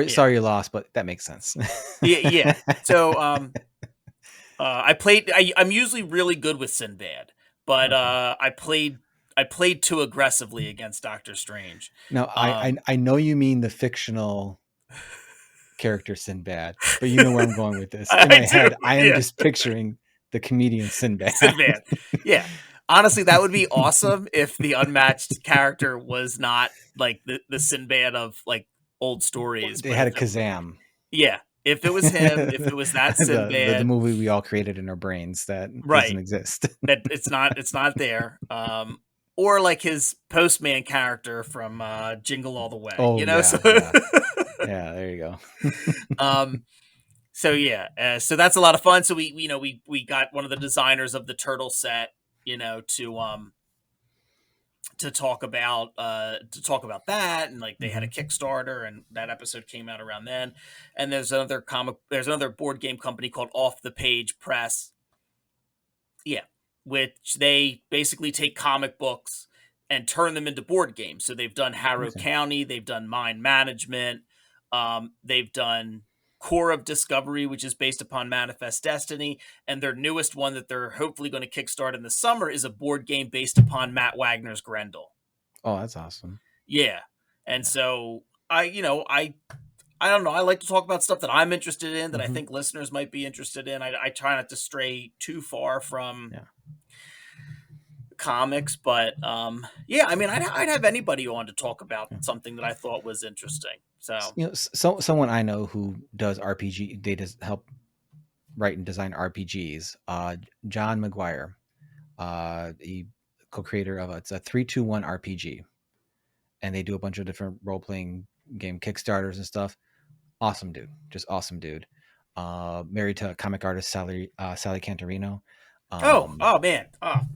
sorry you lost, but that makes sense. Yeah. So, I'm usually really good with Sinbad, but Okay. I played too aggressively against Doctor Strange. Now Um, I know you mean the fictional character Sinbad, but you know where I'm going with this. In I my do, head, I am yeah. just picturing the comedian Sinbad. Sinbad. Yeah. Honestly, that would be awesome if the unmatched character was not like the Sinbad of like old stories, They but had a if it Kazam. yeah, if it was him, if it was that The Sinbad, movie we all created in our brains that doesn't right. exist. That it's not there. Or like his postman character from Jingle All the Way, Oh So yeah, yeah. Yeah, there you go. um so yeah, so that's a lot of fun. So we got one of the designers of the turtle set, to talk about that, and like they had a Hmm. Kickstarter, and that episode came out around then. And there's another board game company called Off the Page Press, yeah, which they basically take comic books and turn them into board games. So they've done Harrow Okay. County, they've done Mind Management, they've done Core of Discovery, which is based upon Manifest Destiny, and their newest one that they're hopefully going to kickstart in the summer is a board game based upon Matt Wagner's Grendel. Oh, that's awesome. Yeah, and Yeah. so I don't know. I like to talk about stuff that I'm interested in, that I Hmm. think listeners might be interested in. I try not to stray too far from Yeah. comics, but yeah, I mean, I'd have anybody on to talk about Yeah. something that I thought was interesting. So Someone I know who does RPG, they just help write and design RPGs. John McGuire, the co-creator of it's a 3-2-1 RPG, and they do a bunch of different role-playing game Kickstarters and stuff. Awesome dude, just awesome dude. Married to comic artist Sally Cantorino. Um, oh man,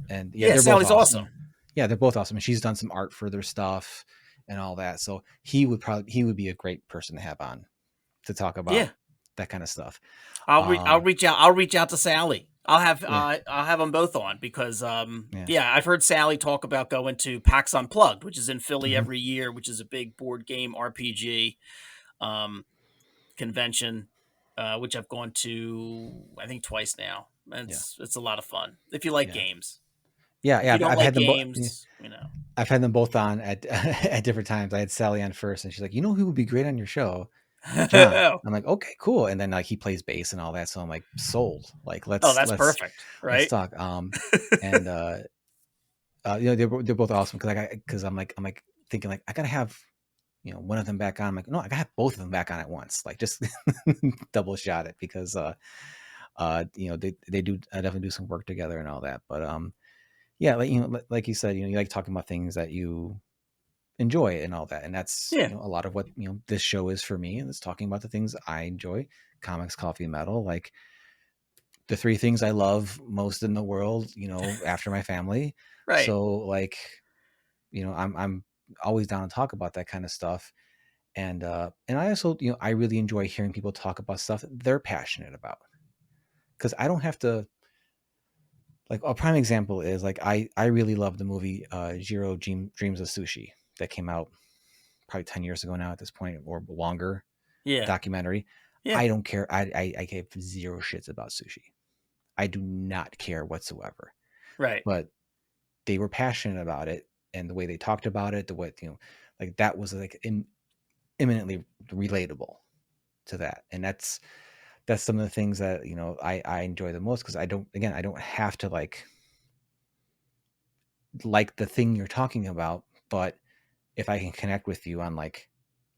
and yeah, yeah, they're both Sally's awesome. awesome. Yeah, they're both awesome. And she's done some art for their stuff and all that. So he would be a great person to have on to talk about Yeah, that kind of stuff. I'll reach out to Sally. Yeah. I'll have them both on because Yeah. yeah, I've heard Sally talk about going to PAX Unplugged, which is in Philly Hmm. every year, which is a big board game RPG um, convention, which I've gone to I think twice now. And Yeah. it's a lot of fun if you like Yeah. games. Yeah. If Yeah. you don't I've like had them both. games, you know. I've had them both on at at different times. I had Sally on first, and she's like, "You know who would be great on your show? John." Oh, I'm like, "Okay, cool." And then like he plays bass and all that, so I'm like, "Sold." Like let's that's let's perfect, let's right? talk. And you know they're both awesome because I'm like thinking like I gotta have one of them back on. I'm like, no, I gotta have both of them back on at once. Like just double shot it because they do definitely do some work together and all that. But yeah, like like you said, you like talking about things that you enjoy and all that, and that's Yeah, a lot of what this show is for me, and it's talking about the things I enjoy: comics, coffee, metal, like the three things I love most in the world, after my family. right. So like, I'm always down to talk about that kind of stuff. And I also, I really enjoy hearing people talk about stuff that they're passionate about, because I don't have to. Like a prime example is like I really love the movie Jiro Dreams of Sushi that came out probably 10 years ago now at this point, or longer. Yeah, Documentary. yeah, I don't care. I gave zero shits about sushi. I do not care whatsoever. right. But they were passionate about it, and the way they talked about it, the way like that was like imminently relatable to that. And that's some of the things that I enjoy the most, because I don't have to like the thing you're talking about, but if I can connect with you on like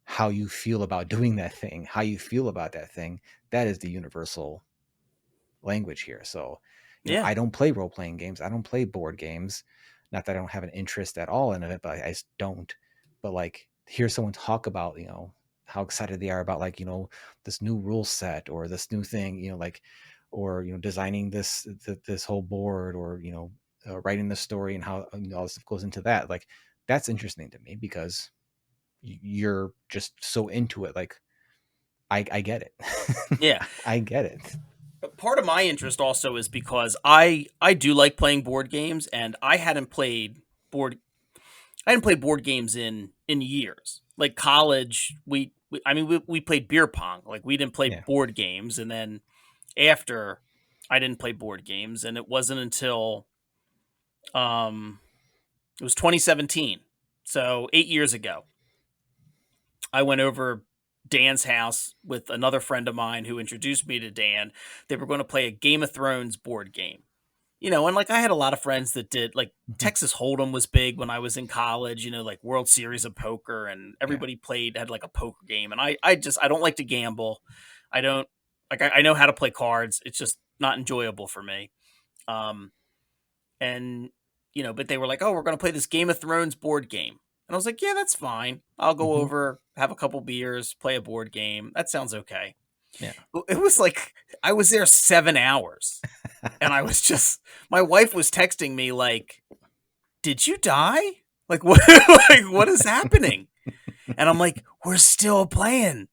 how you feel about doing that thing, how you feel about that thing, that is the universal language here. So, Yeah, I don't play role playing games. I don't play board games. Not that I don't have an interest at all in it, but I just don't. But like, hear someone talk about, how excited they are about like, this new rule set or this new thing, like, or, designing this whole board, or, writing the story, and how all this stuff goes into that. Like, that's interesting to me because you're just so into it. Like, I get it. yeah. I get it. Part of my interest also is because I do like playing board games, and I hadn't played board games in years. Like college, I mean we played beer pong. Like we didn't play Yeah. board games, and then after I didn't play board games, and it wasn't until um it was 2017, so 8 years ago, I went over Dan's house with another friend of mine who introduced me to Dan. They were going to play a Game of Thrones board game. And like I had a lot of friends that did, like Mhm. Texas Hold'em was big when I was in college, like World Series of Poker, and Yeah. everybody had like a poker game. And I don't like to gamble. I don't like, I know how to play cards. It's just not enjoyable for me. Um, and but they were like, "Oh, we're gonna play this Game of Thrones board game," and I was like, "Yeah, that's fine. I'll go Mhm. over, have a couple beers, play a board game. That sounds okay." Yeah. It was like I was there 7 hours, and I was just my wife was texting me like, "Did you die? Like what? Like what is happening?" And I'm like, "We're still playing."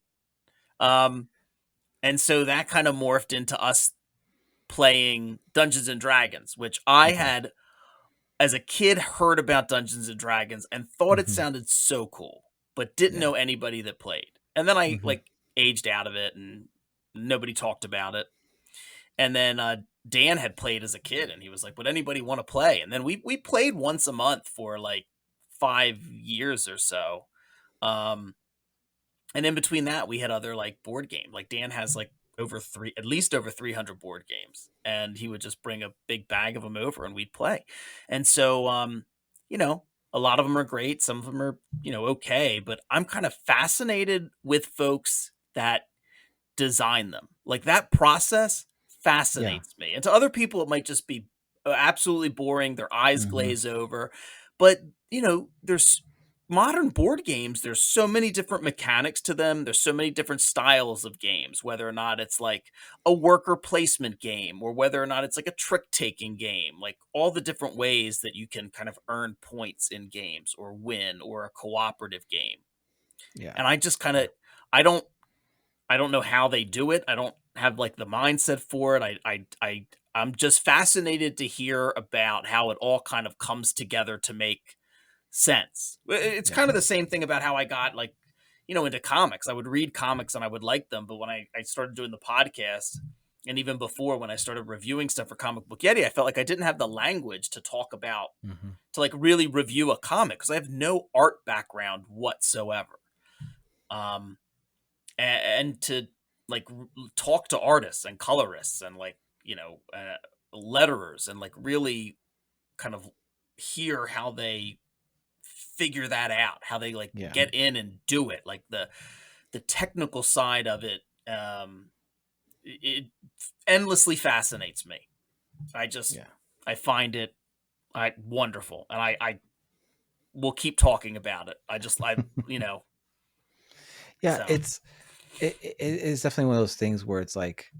Um, and so that kind of morphed into us playing Dungeons and Dragons, which I Okay. had as a kid heard about Dungeons and Dragons and thought it Mhm. sounded so cool, but didn't Yeah. know anybody that played. And then I Mhm. like aged out of it and nobody talked about it. And then Dan had played as a kid and he was like, "Would anybody want to play?" And then we played once a month for like 5 years or so. Um, and in between that, we had other like board game. Like Dan has like at least over 300 board games, and he would just bring a big bag of them over, and we'd play. And so, you know, a lot of them are great. Some of them are, okay. But I'm kind of fascinated with folks that design them. Like that process Yeah. fascinates me. And to other people, it might just be absolutely boring. Their eyes Mhm. glaze over. But, there's modern board games. There's so many different mechanics to them. There's so many different styles of games, whether or not it's like a worker placement game or whether or not it's like a trick taking game, like all the different ways that you can kind of earn points in games or win or a cooperative game. Yeah. And I just kind Yeah. of, I don't I don't know how they do it. I don't have like the mindset for it. I'm just fascinated to hear about how it all kind of comes together to make sense. It's Yeah. kind of the same thing about how I got like, into comics. I would read comics and I would like them, but when I started doing the podcast, and even before when I started reviewing stuff for Comic Book Yeti, I felt like I didn't have the language to talk about, Hmm. to like really review a comic because I have no art background whatsoever. Um, and to like talk to artists and colorists and like, letterers and like really kind of hear how they figure that out, how they like Yeah. get in and do it, like the technical side of it. It endlessly fascinates me. I just Yeah. I find it wonderful, and I will keep talking about it. You know Yeah. so It is definitely one of those things where it's like,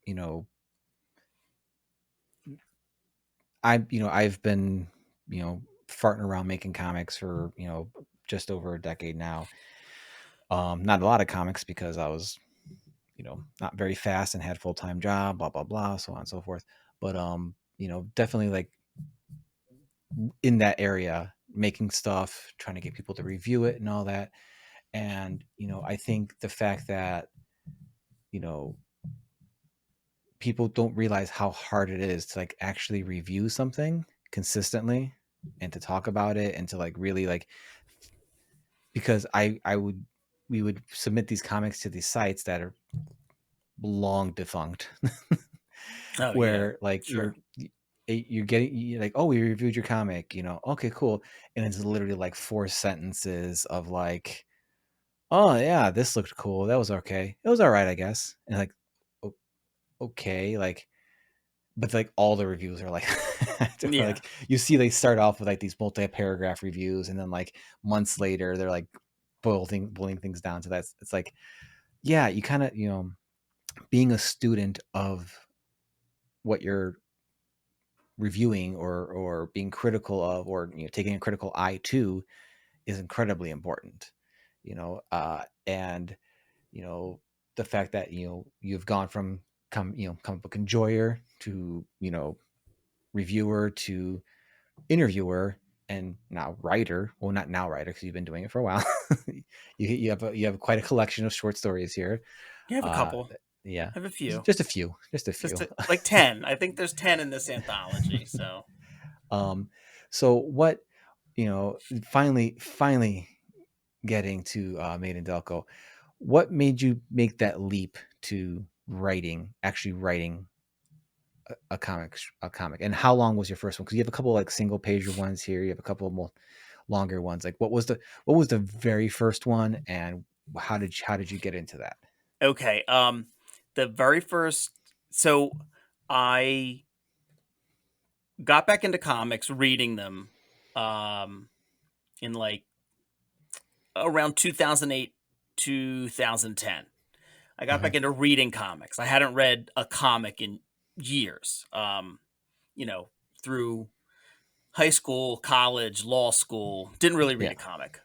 you know, I've been, farting around making comics for, just over a decade now. Not a lot of comics because I was, not very fast and had full-time job, blah, blah, blah, so on and so forth. But, definitely like in that area, making stuff, trying to get people to review it and all that. And, I think the fact that, you know, people don't realize how hard it is to like actually review something consistently and to talk about it and to like really like, because we would submit these comics to these sites that are long defunct oh yeah, where like sure, you're like, oh, we reviewed your comic, okay, cool. And it's literally like 4 sentences of like, oh yeah, this looked cool, that was okay, it was all right, I guess. And like, okay, like, but like all the reviews are like yeah, like you see they start off with like these multi-paragraph reviews and then like months later they're like boiling things down to that. It's like, yeah, you kind of, being a student of what you're reviewing or being critical of, or taking a critical eye to, is incredibly important. And the fact that you've gone from comic book enjoyer to reviewer to interviewer and now writer. Well, not now writer because you've been doing it for a while. You have quite a collection of short stories here. you have a uh couple. yeah, I have a few. just a few. Like 10. I think there's 10 in this anthology. So um so what, finally getting to Made in Delco, what made you make that leap to actually writing a comic, and how long was your first one? Because you have a couple like single pager ones here, you have a couple more longer ones. Like, what was the very first one, and how did you get into that? okay, the very first. So I got back into comics, reading them, in like around 2008, 2010. I got Uh-huh. back into reading comics. I hadn't read a comic in years. You know, through high school, college, law school, didn't really read Yeah. a comic.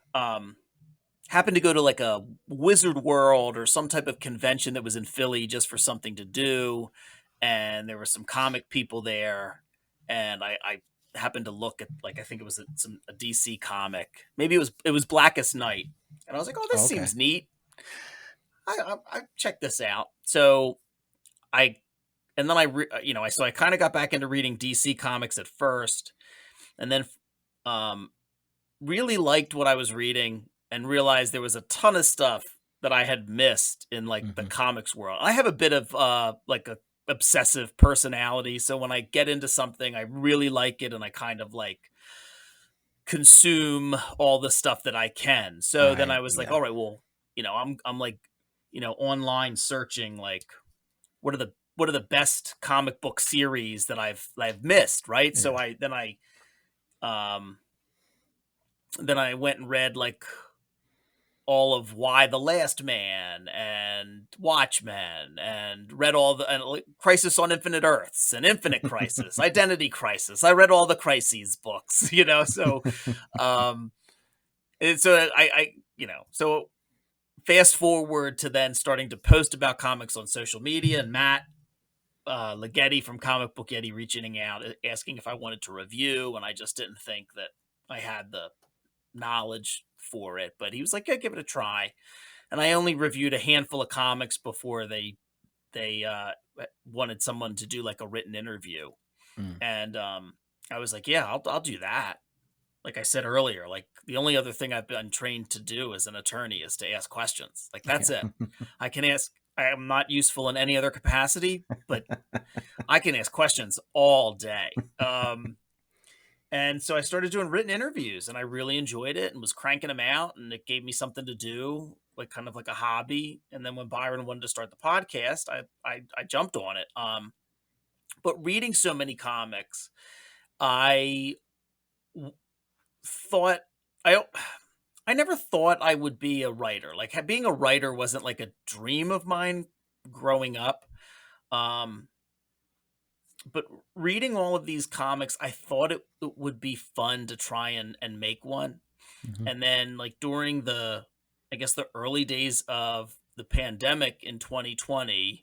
Happened to go to like a Wizard World or some type of convention that was in Philly just for something to do, and there were some comic people there, and I happened to look at, like, I think it was a DC comic. Maybe it was Blackest Night, and I was like, oh, this Oh, okay. seems neat. I checked this out. So I and then I kind of got back into reading DC comics at first, and then um really liked what I was reading and realized there was a ton of stuff that I had missed in like the Hmm. comics world. I have a bit of like a obsessive personality, so when I get into something, I really like it and I kind of like consume all the stuff that I can. So then I was like, Yeah. all right, well, I'm like, online searching like what are the best comic book series that I've missed, right? So Yeah. um then I went and read like all of Why the Last Man and Watchmen, and read all the and like, Crisis on Infinite Earths and Infinite Crisis, Identity Crisis. I read all the Crises books, so um and so so fast forward to then starting to post about comics on social media, and Matt Ligeti from Comic Book Yeti reaching out, asking if I wanted to review, and I just didn't think that I had the knowledge for it. But he was like, "Yeah, give it a try." And I only reviewed a handful of comics before they wanted someone to do like a written interview, Mm. and I was like, "Yeah, I'll do that." Like I said earlier, like the only other thing I've been trained to do as an attorney is to ask questions. Like that's it. Yeah. I can ask. I am not useful in any other capacity, but I can ask questions all day. And so I started doing written interviews, and I really enjoyed it and was cranking them out, and it gave me something to do, like kind of like a hobby. And then when Byron wanted to start the podcast, I jumped on it. But reading so many comics, I w- thought I I never thought I would be a writer. Like being a writer wasn't like a dream of mine growing up. Um, but reading all of these comics, I thought it would be fun to try and make one. Mhm. And then like during I guess the early days of the pandemic in 2020,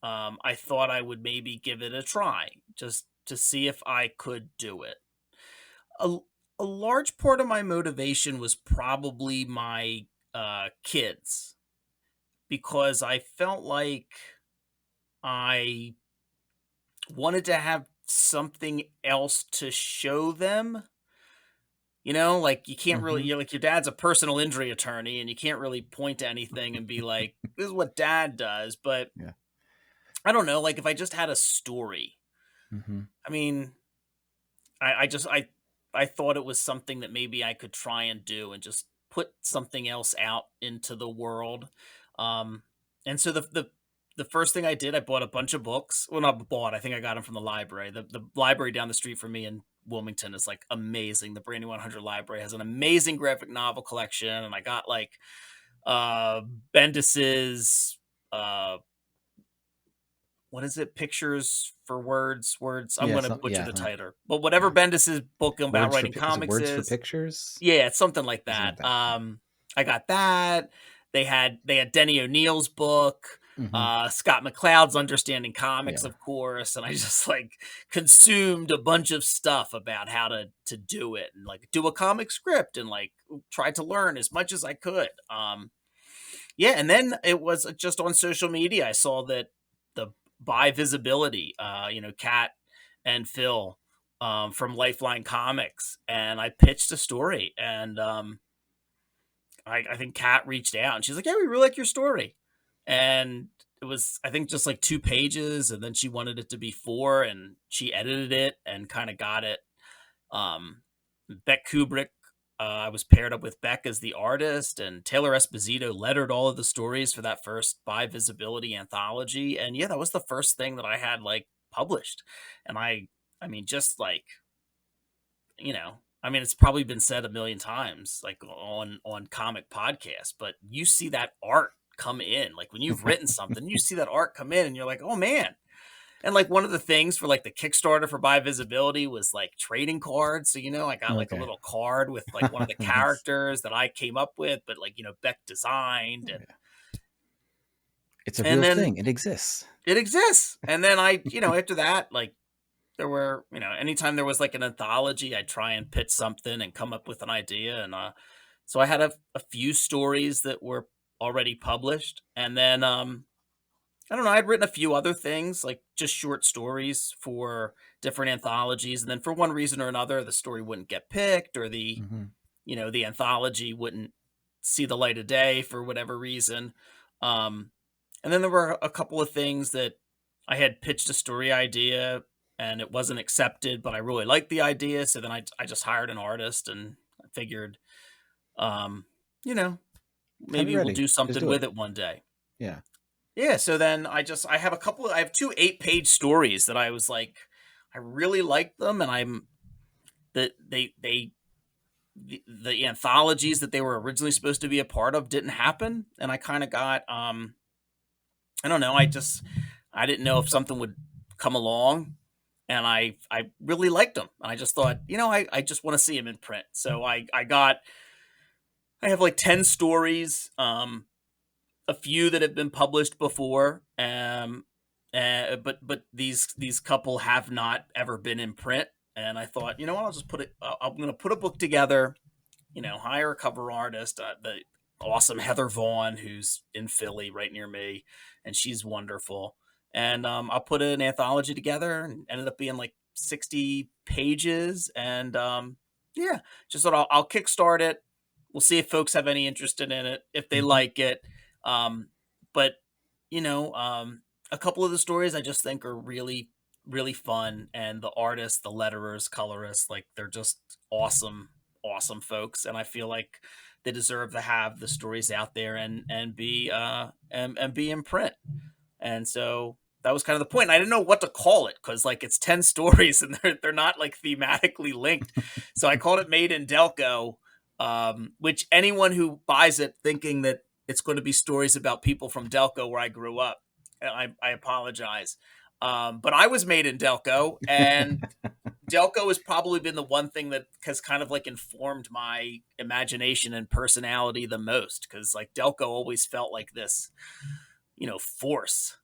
I thought I would maybe give it a try just to see if I could do it. A, a large part of my motivation was probably my kids, because I felt like I wanted to have something else to show them. Like you can't really, Mhm. you're like your dad's a personal injury attorney, and you can't really point to anything and be like, this is what dad does. But Yeah. I don't know, like if I just had a story, Mhm. I mean, I just I thought it was something that maybe I could try and do and just put something else out into the world. Um, and so the first thing I did, I bought a bunch of books. Well, not bought. I think I got them from the library. The library down the street from me in Wilmington is like amazing. The Brandy 100 library has an amazing graphic novel collection, and I got like uh Bendis's uh what is it? Pictures for words. I'm Yeah. gonna So butcher yeah. the title, but whatever Yeah. Bendis's book about writing Is it comics words for is, pictures? yeah, it's something like Something that. like that. I got that. They had Denny O'Neil's book, Mhm. Scott McCloud's Understanding Comics, Yeah. of course, and I just like consumed a bunch of stuff about how to do it and like do a comic script and like tried to learn as much as I could. Yeah, and then it was just on social media. I saw that the buy visibility, Kat and Phil from Lifeline Comics, and I pitched a story, and I think Kat reached out, and she's like, "Yeah, we really like your story," and it was, I think, just like 2 pages, and then she wanted it to be four, and she edited it and kind of got it. um, Beck Kubrick, I was paired up with Beck as the artist, and Taylor Esposito lettered all of the stories for that first By Visibility anthology. And yeah, that was the first thing that I had like published. And I mean, just like, I mean, it's probably been said a million times, like on comic podcasts, but you see that art come in, like when you've written something, you see that art come in, and you're like, oh man. And like one of the things for like the Kickstarter for Buy Visibility was like trading cards. So, I got like a Okay. little card with like one of the Nice. characters that I came up with, but like, Beck designed, Oh, and yeah. It's a real and then thing. It exists. it exists. And then after that, like there were, anytime there was like an anthology, I'd try and pitch something and come up with an idea. And so I had a few stories that were already published. And then I don't know, I'd written a few other things, like just short stories for different anthologies, and then for one reason or another, the story wouldn't get picked, or Mhm. the anthology wouldn't see the light of day for whatever reason. Um, and then there were a couple of things that I had pitched a story idea and it wasn't accepted, but I really liked the idea, so then I just hired an artist, and I figured, um, you know, Have it maybe we'll ready. do Just something do it. with it one day. Yeah. Yeah, so then I have two 8-page stories that I was like, I really liked them, and I'm that the anthologies that they were originally supposed to be a part of didn't happen, and I kind of got I don't know, I didn't know if something would come along, and I really liked them, and I just thought, I just want to see them in print. So I have like 10 stories, a few that have been published before. But these couple have not ever been in print, and I thought, you know what, I'll just put it. I'm going to put a book together. Hire a cover artist, the awesome Heather Vaughn, who's in Philly, right near me, and she's wonderful. And I'll put an anthology together, and ended up being like 60 pages. And yeah, just thought I'll kickstart it. We'll see if folks have any interest in it, if they like it. But a couple of the stories I just think are really, really fun, and the artists, the letterers, colorists, like they're just awesome folks, and I feel like they deserve to have the stories out there and be in print. And so that was kind of the point. I didn't know what to call it, because like it's 10 stories and they're not like thematically linked. So I called it Made in Delco, which anyone who buys it thinking that it's going to be stories about people from Delco where I grew up, I apologize. But I was made in Delco, and Delco has probably been the one thing that has kind of like informed my imagination and personality the most, because like Delco always felt like this, force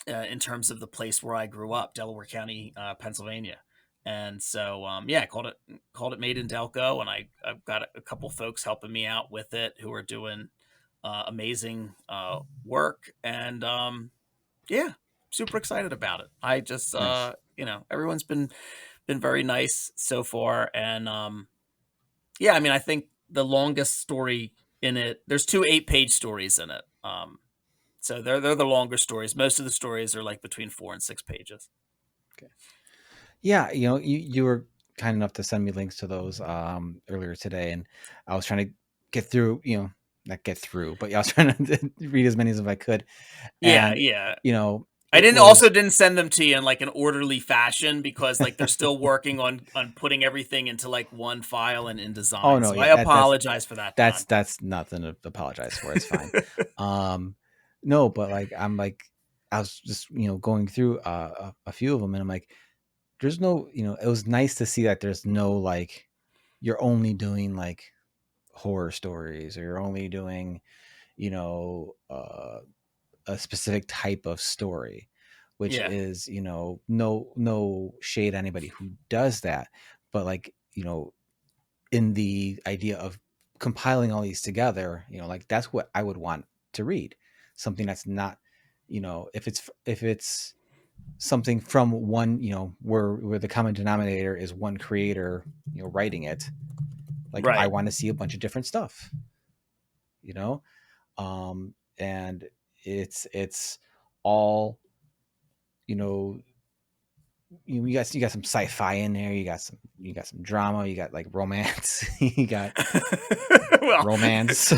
in terms of the place where I grew up, Delaware County, Pennsylvania. And so, yeah, I called it Made in Delco, and I've got a couple folks helping me out with it who are doing amazing work, and yeah, super excited about it. I just, Nice. everyone's been very nice so far, and yeah, I mean, I think the longest story in it, there's two 8-page stories in it. So they're the longer stories. Most of the stories are like between 4 and 6 pages. Okay. Yeah, you were kind enough to send me links to those earlier today, and I was trying to get through, not get through, but I was trying to read as many as I could. Yeah, And yeah. I it didn't send them to you in like an orderly fashion, because like they're still working on putting everything into like one file and InDesign. Oh no, so yeah, I apologize for that. that's nothing to apologize for. It's fine. No, but like I was just going through a few of them, and I'm like, there's no, it was nice to see that there's no like you're only doing like horror stories, or you're only doing a specific type of story, which Yeah. is no shade at anybody who does that, but like in the idea of compiling all these together, like that's what I would want to read. Something that's not, if it's something from one, where the common denominator is one creator, writing it. Like I Right. want to see a bunch of different stuff, and it's all, you got some sci-fi in there, you got some drama, you got like romance, you got Well, romance.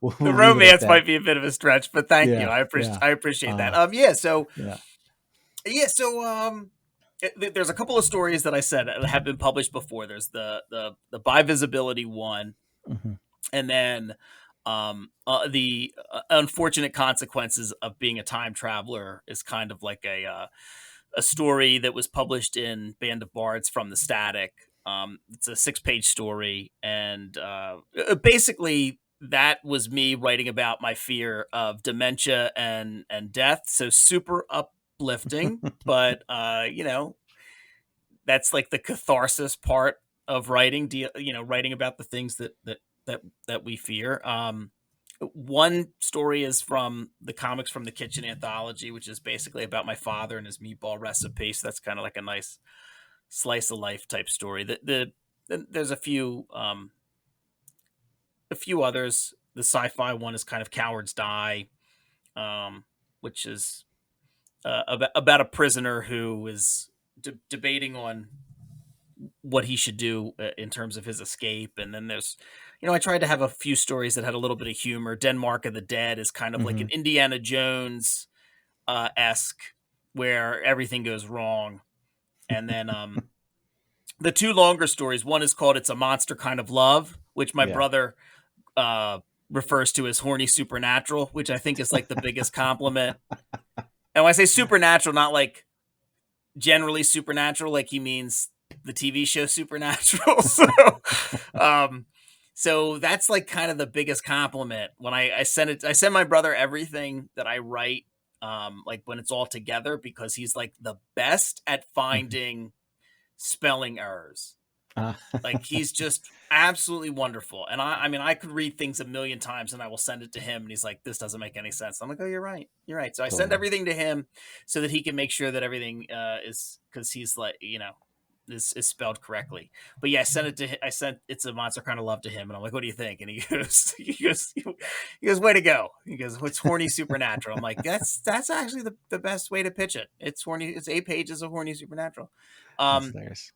We'll leave it at romance that. might be a bit of a stretch, but thank you. I appreciate that. Yeah. So Yeah. there's a couple of stories that I said have been published before. There's the by visibility one, Mm-hmm. and then the unfortunate consequences of being a time traveler is kind of like a story that was published in Band of Bards from the Static. It's a 6-page story, and basically that was me writing about my fear of dementia and death. So super uplifting, but that's like the catharsis part of writing. Writing about the things that we fear. One story is from the Comics from the Kitchen anthology, which is basically about my father and his meatball recipe. So that's kind of like a nice slice of life type story. There's a few others. The sci-fi one is kind of Cowards Die, which is about a prisoner who is debating on what he should do in terms of his escape. And then there's, I tried to have a few stories that had a little bit of humor. Denmark of the Dead is kind of like an Indiana Jones esque, where everything goes wrong. And then the two longer stories, one is called It's a Monster Kind of Love, which my brother refers to as horny supernatural, which I think is like the biggest compliment. And when I say supernatural, not like generally supernatural, like he means the TV show Supernatural. So that's like kind of the biggest compliment when I send it. I send my brother everything that I write, like when it's all together, because he's like the best at Mhm. finding spelling errors. Uh, Like he's just absolutely wonderful. And I mean, I could read things a million times and I will send it to him and he's like, this doesn't make any sense. I'm like, oh, you're right. You're right. So I send totally. everything to him so that he can make sure that everything is, because he's like, is spelled correctly. But yeah, I sent it to him. I sent It's a Monster Kind of Love to him and I'm like, what do you think? And he goes, he goes, way to go. He goes, what's horny supernatural? I'm like, that's actually the best way to pitch it. It's horny. It's 8 pages of horny supernatural. That's Um, hilarious.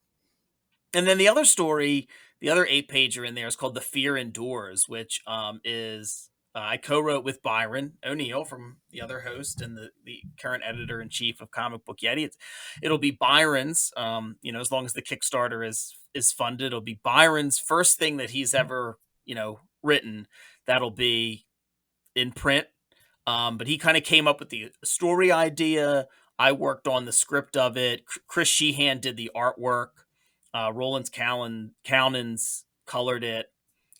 and then the other story, the other 8 pager in there is called The Fear Endures, which is I co-wrote with Byron O'Neill from the other host and the current editor in chief of Comic Book Yeti. It'll be Byron's, as long as the Kickstarter is funded, it'll be Byron's first thing that he's ever, written that'll be in print. But he kind of came up with the story idea. I worked on the script of it. Chris Sheehan did the artwork. Roland Cownans colored it.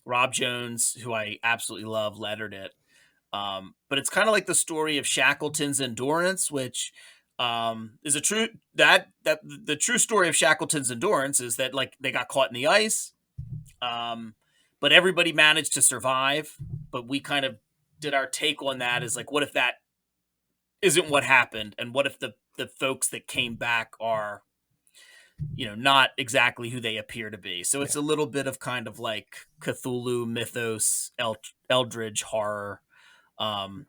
Rob Jones, who I absolutely love, lettered it. But it's kind of like the story of Shackleton's endurance, which is a true that the true story of Shackleton's endurance is that like they got caught in the ice, but everybody managed to survive. But we kind of did our take on that is like, what if that isn't what happened, and what if the folks that came back are not exactly who they appear to be. So it's Yeah. a little bit of kind of like Cthulhu mythos, eldridge horror. Um,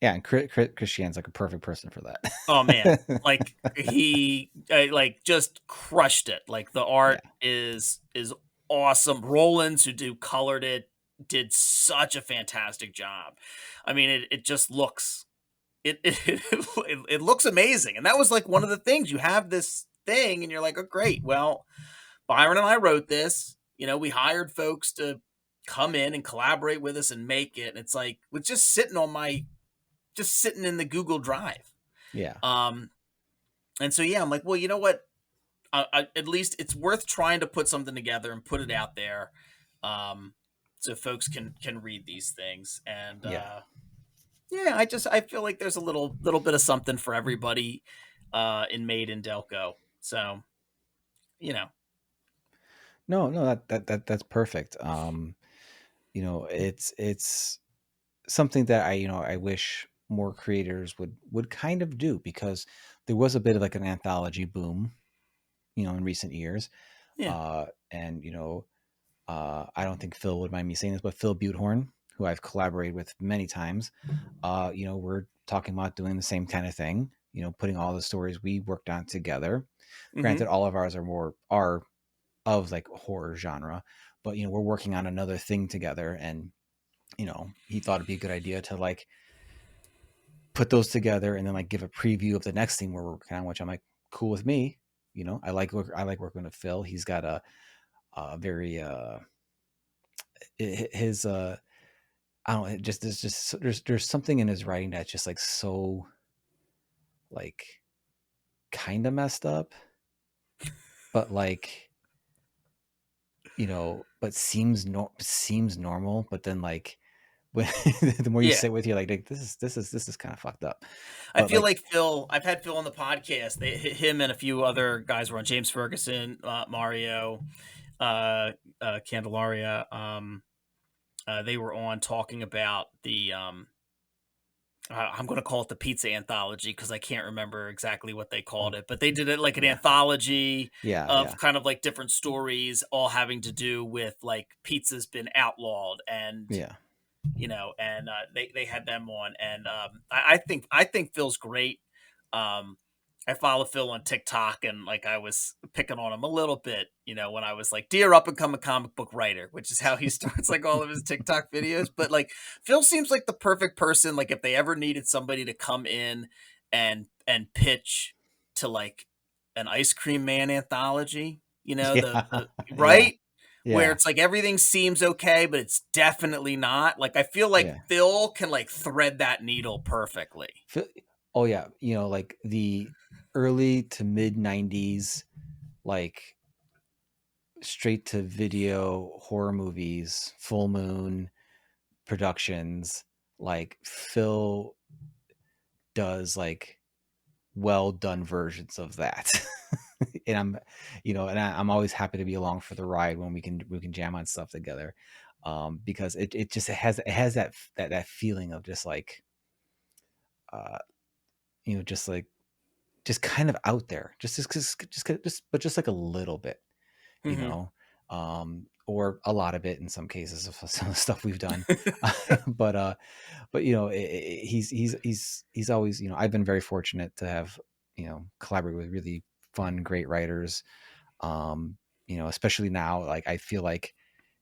Yeah, and Christian's like a perfect person for oh man, that. like he like just crushed it. Like the Yeah. art is awesome. Rollins, who colored it, did such a fantastic job. I mean, it just looks it looks amazing. And that was like one of the things. You have this thing and you're like, oh great. Well, Byron and I wrote this. We hired folks to come in and collaborate with us and make it. And it's like it's just sitting in the Google Drive. Yeah. Um, and so yeah, I'm like, well, you know what? At least it's worth trying to put something together and put it out there, so folks can read these things. And Yeah. yeah, I feel like there's a little bit of something for everybody in Made in Delco. So you know, No, no, that's perfect. It's something that I wish more creators would kind of do, because there was a bit of like an anthology boom, in recent years. yeah. And I don't think Phil would mind me saying this, but Phil Butehorn, who I've collaborated with many times, we're talking about doing the same kind of thing, putting all the stories we worked on together. Hmm. Granted, all of ours are of like horror genre, but we're working on another thing together, and he thought it'd be a good idea to like put those together and then like give a preview of the next thing we're working on, which I'm like, cool with me. I like working with Phil. He's got a very his I don't know, there's something in his writing that's just like so like kind of messed up, but like but seems normal, but then like when the more you Yeah. sit with you, like this is kind of fucked up, I but feel like like Phil. I've had Phil on the podcast. Him and a few other guys were on. James Ferguson, Mario, Candelaria. They were on talking about the. I'm going to call it the pizza anthology because I can't remember exactly what they called it, but they did it like an yeah, anthology yeah, of kind of like different stories, all having to do with like pizza's been outlawed, and yeah, they had them on, and I think Phil's great. Um, I follow Phil on TikTok, and like I was picking on him a little bit, when I was like, "Dear up and coming comic book writer," which is how he starts like all of his TikTok videos. But like Phil seems like the perfect person. Like if they ever needed somebody to come in and pitch to like an Ice Cream Man anthology, yeah, the yeah, right where yeah, it's like everything seems okay, but it's definitely not. Like I feel like yeah. Phil can like thread that needle perfectly. Oh yeah, like the early to mid '90s, like straight to video horror movies, full moon productions, like Phil does like well done versions of that. And I'm, I'm always happy to be along for the ride when we can jam on stuff together. Because it just it has that feeling of just like uh just like just kind of out there, but just like a little bit, you Mm-hmm. know, or a lot of it in some cases of some of the stuff we've done. but he's always, I've been very fortunate to have, collaborated with really fun, great writers. Especially now, like I feel like,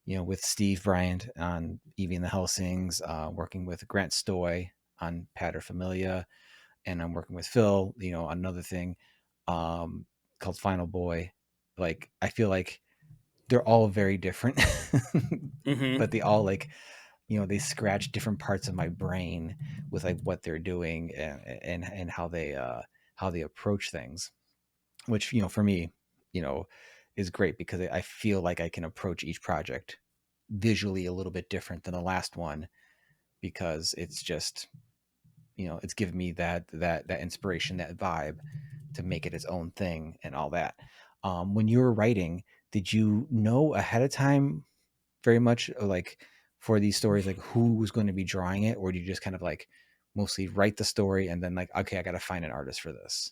with Steve Bryant on Evie and the Helsings, working with Grant Stoy on Paterfamilias, and I'm working with Phil, on another thing um, called Final Boy. Like I feel like they're all very different, Mm-hmm. but they all like, they scratch different parts of my brain with like what they're doing, and how they approach things, which, for me, you know is great because I feel like I can approach each project visually a little bit different than the last one, because it's just, it's given me that inspiration, that vibe, to make it its own thing and all that. When you were writing, did you know ahead of time very much, like, for these stories, like who was going to be drawing it, or do you just kind of like mostly write the story and then like, okay, I got to find an artist for this?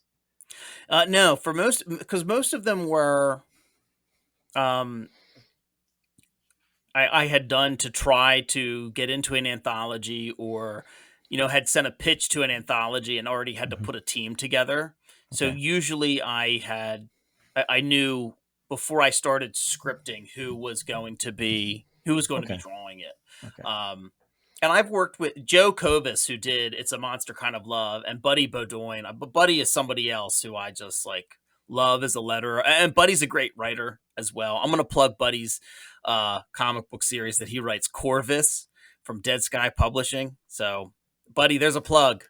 No, for most, because most of them were, um, I had done to try to get into an anthology, or had sent a pitch to an anthology and already had to Hmm. put a team together. So Okay. usually I knew before I started scripting who was going to be Okay. drawing it. Okay. Um, and I've worked with Joe Kovas, who did It's a Monster Kind of Love, and Buddy Bodoin. But Buddy is somebody else who I just like love as a letterer, and Buddy's a great writer as well. I'm gonna plug Buddy's comic book series that he writes, Corvus, from Dead Sky Publishing. So, Buddy, there's a plug.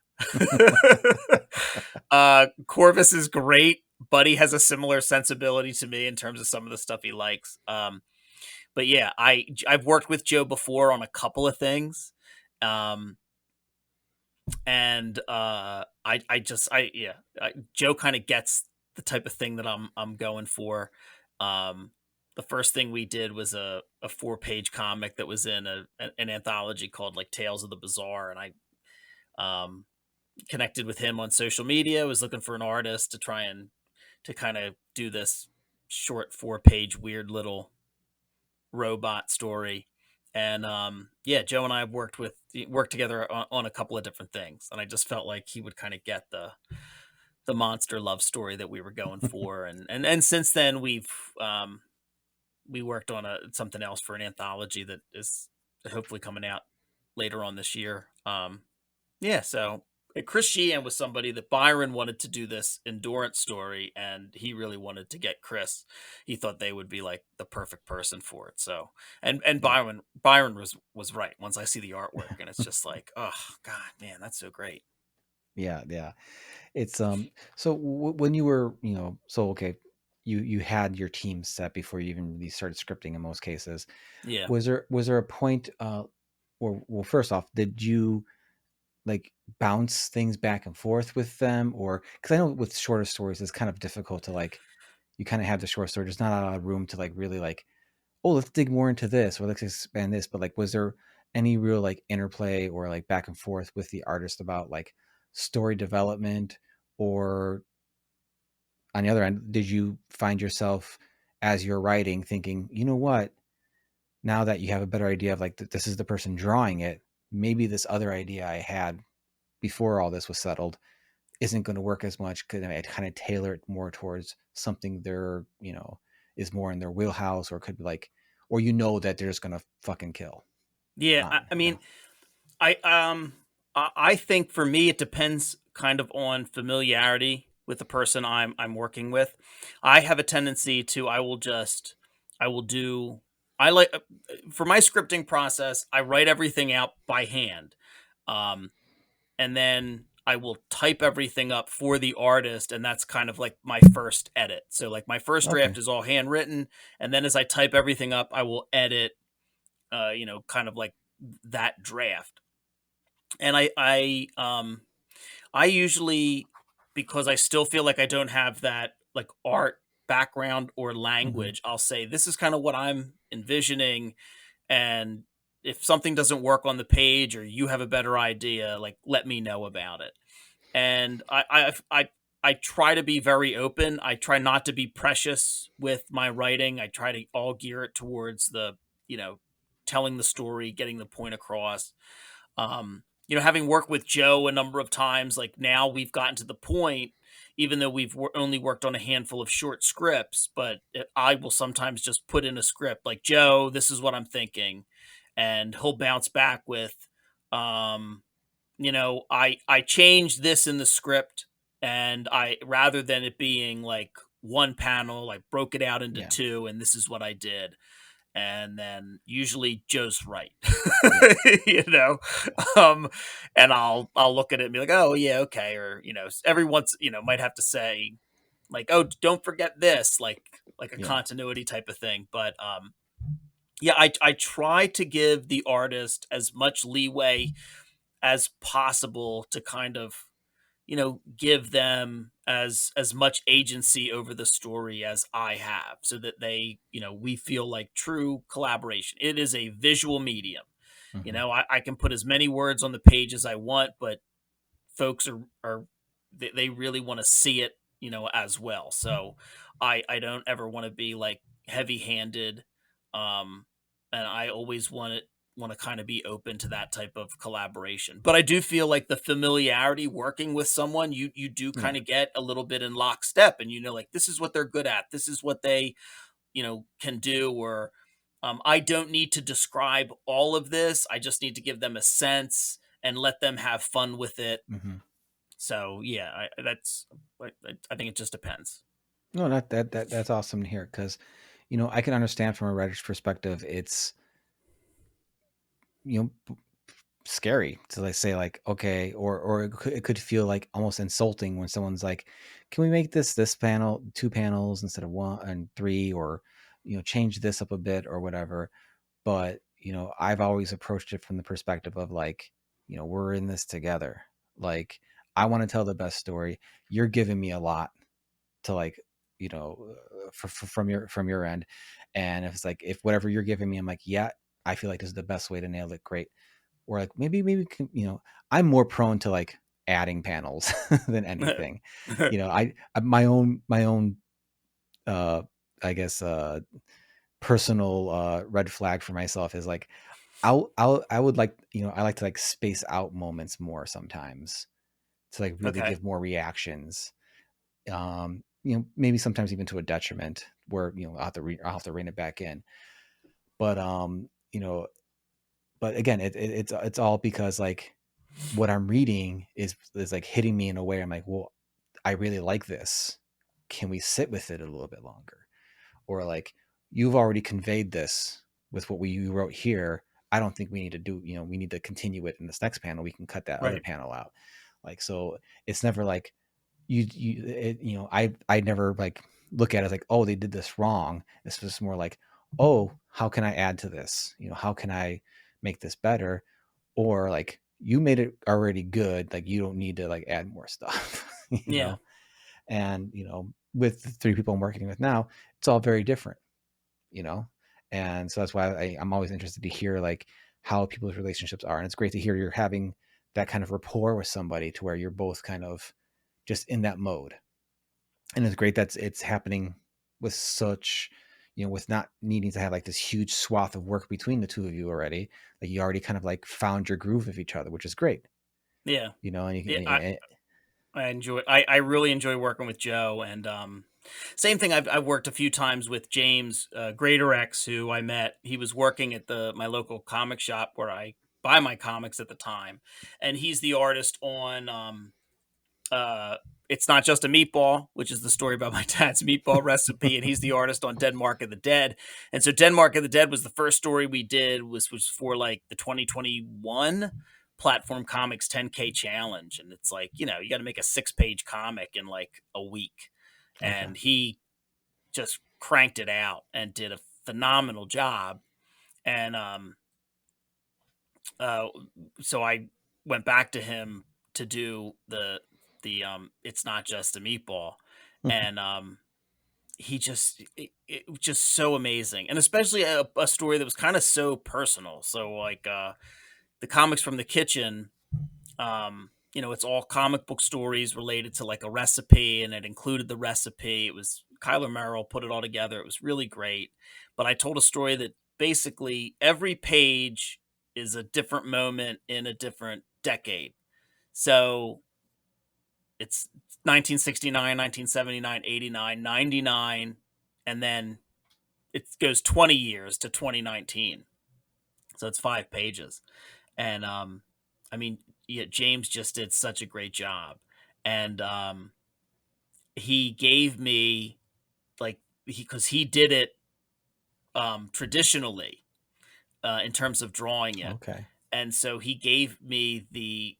Corvus is great. Buddy has a similar sensibility to me in terms of some of the stuff he likes. But yeah, I've worked with Joe before on a couple of things. Um, and Joe kind of gets the type of thing that I'm going for. Um, the first thing we did was a 4-page comic that was in an anthology called like Tales of the Bizarre, and I um, connected with him on social media. Was looking for an artist to try and to kind of do this short 4-page weird little robot story. And yeah, Joe and I have worked together on a couple of different things, and I just felt like he would kind of get the monster love story that we were going for. And since then um, we worked on something else for an anthology that is hopefully coming out later on this year. Yeah, so Chris Sheehan was somebody that Byron wanted to do this endurance story, and he really wanted to get Chris. He thought they would be like the perfect person for it. So, and Yeah. Byron was right. Once I see the artwork, and it's just like, oh God, man, that's so great. Yeah. Yeah. It's so when you were, so okay, you had your team set before you even really started scripting in most cases. Yeah. Was there a point, or, well, first off, did you like bounce things back and forth with them, or because I know with shorter stories it's kind of difficult to like, you kind of have the short story, there's not a lot of room to like really like, oh, let's dig more into this, or let's expand this, but like, was there any real like interplay or like back and forth with the artist about like story development? Or on the other end, did you find yourself as you're writing thinking, you know what, now that you have a better idea of like this is the person drawing it, maybe this other idea I had before all this was settled isn't going to work as much, because I kind of tailor it more towards something they're, is more in their wheelhouse, or could be like, or that they're just going to fucking kill Yeah, on, I mean, I think for me it depends kind of on familiarity with the person I'm working with. I have a tendency to I will do I like for my scripting process, I write everything out by hand. Um and then I will type everything up for the artist, and that's kind of like my first edit. So like my first Okay. draft is all handwritten, and then as I type everything up, I will edit, kind of like that draft. And I usually, because I still feel like I don't have that like art background or Hmm. language, I'll say this is kind of what I'm envisioning, and if something doesn't work on the page or you have a better idea, like let me know about it. And I try to be very open. I try not to be precious with my writing. I try to all gear it towards the, you know, telling the story, getting the point across. Having worked with Joe a number of times, like now we've gotten to the point, even though we've only worked on a handful of short scripts, but I will sometimes just put in a script like, Joe, this is what I'm thinking. And he'll bounce back with, um, I changed this in the script, and I, rather than it being like one panel, I broke it out into Yeah. two, and this is what I did. And then usually Joe's right. Yeah. you know um and I'll look at it and be like, oh yeah, okay. Or every once, might have to say like, oh, don't forget this, like a Yeah. continuity type of thing. But yeah, I try to give the artist as much leeway as possible to kind of, give them as much agency over the story as I have, so that they, we feel like true collaboration. It is a visual medium. Hmm. I can put as many words on the page as I want, but folks are they really want to see it, as well. So I don't ever want to be like heavy handed. And I always want to kind of be open to that type of collaboration. But I do feel like the familiarity working with someone, you do Yeah. kind of get a little bit in lockstep, and like this is what they're good at. This is what they, can do. Or I don't need to describe all of this. I just need to give them a sense and let them have fun with it. Hmm. So yeah, I think it just depends. No, that's awesome to hear because, I can understand from a writer's perspective. It's, you know, scary to like say like, okay, or it could feel like almost insulting when someone's like, can we make this panel two panels instead of one and three, or change this up a bit or whatever. But I've always approached it from the perspective of like, we're in this together. Like, I want to tell the best story. You're giving me a lot to like, from your end. And if it's like, if whatever you're giving me, I'm like, yeah, I feel like this is the best way to nail it, great. Or like, maybe I'm more prone to like adding panels than anything. My own uh I guess personal red flag for myself is like, I would like, I like to like space out moments more sometimes to like really Okay. give more reactions. Maybe sometimes even to a detriment where, I'll have to rein it back in. But but again, it's all because like what I'm reading is like hitting me in a way I'm like, well, I really like this. Can we sit with it a little bit longer? Or like, you've already conveyed this with what you wrote here. I don't think we need to do, we need to continue it in this next panel. We can cut that other Right. panel out. Like, so it's never like I never like look at it as like, oh, they did this wrong. It's just more like, oh, how can I add to this? How can I make this better? Or like, you made it already good. Like, you don't need to like add more stuff, Yeah. and with the three people I'm working with now, it's all very different, you know and so that's why I'm always interested to hear like how people's relationships are. And it's great to hear you're having that kind of rapport with somebody to where you're both kind of just in that mode. And it's great that it's happening with such, with not needing to have like this huge swath of work between the two of you already. Like, you already kind of like found your groove with each other, which is great. Yeah. And you Yeah. can, I really enjoy working with Joe. And same thing. I've worked a few times with James Greater X, who I met. He was working at my local comic shop where I buy my comics at the time, and he's the artist on uh, It's Not Just a Meatball, which is the story about my dad's meatball recipe, and he's the artist on Denmark of the Dead. And so Denmark of the Dead was the first story we did, was for like the 2021 Platform Comics 10K challenge, and it's like, you got to make a 6-page comic in like a week, Okay. and he just cranked it out and did a phenomenal job. And uh, so I went back to him to do the It's Not Just a Meatball, and it was just so amazing, and especially a story that was kind of so personal. So like the comics from the kitchen, it's all comic book stories related to like a recipe, and it included the recipe. It was Kyler Merrill put it all together. It was really great. But I told a story that basically every page is a different moment in a different decade. So it's 1969, 1979, 89, 99, and then it goes 20 years to 2019. So it's 5 pages. And I mean, yeah, James just did such a great job. And he gave me like because he did it traditionally in terms of drawing it. Okay. And so he gave me the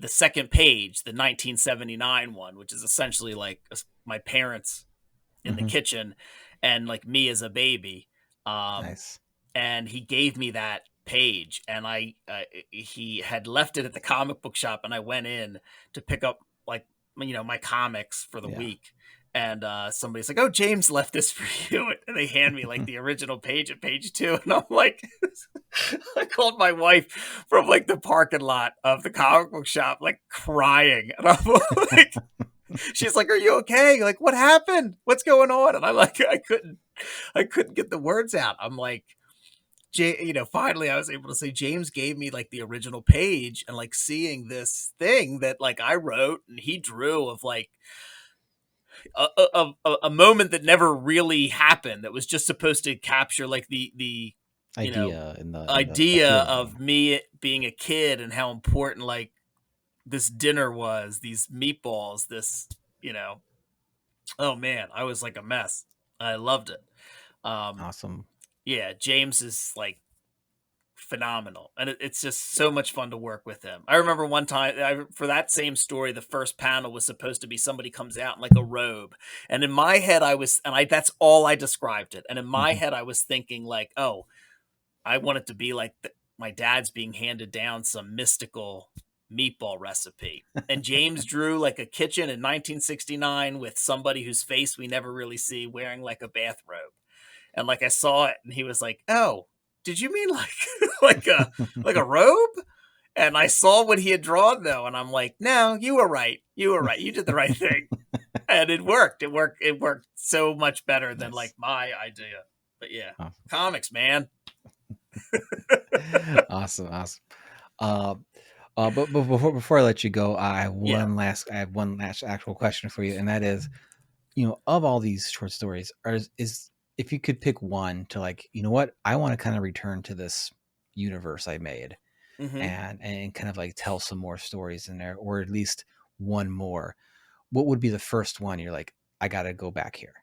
second page, the 1979 one, which is essentially like my parents in the kitchen and like me as a baby. Nice. And he gave me that page, and he had left it at the comic book shop, and I went in to pick up like my comics for the week. And somebody's like, "Oh, James left this for you," and they hand me like the original page at page 2, and I'm like, I called my wife from like the parking lot of the comic book shop, like crying, and I'm like, she's like, "Are you okay? Like, what happened? What's going on?" And I'm like, I couldn't get the words out. I'm like, finally I was able to say James gave me like the original page, and like seeing this thing that like I wrote and he drew of like a moment that never really happened, that was just supposed to capture like the Idea in the idea feeling. of me being a kid and how important like this dinner was, these meatballs, this, oh man, I was like a mess. I loved it. Awesome. Yeah, James is like phenomenal, and it's just so much fun to work with him. I remember one time for that same story, the first panel was supposed to be somebody comes out in like a robe, and in my head that's all I described it, and in my head I was thinking like, oh, I want it to be like my dad's being handed down some mystical meatball recipe. And James drew like a kitchen in 1969 with somebody whose face we never really see wearing like a bathrobe. And like I saw it and he was like, "Oh, did you mean like like a robe?" And I saw what he had drawn though, and I'm like, "No, you were right. You were right. You did the right thing." And it worked. It worked so much better than like my idea. But yeah, comics, man. Awesome. But before I let you go, I have one last actual question for you, and that is, of all these short stories, is if you could pick one to like, what, I want to kind of return to this universe I made, and kind of like tell some more stories in there, or at least one more. What would be the first one you're like, I got to go back here?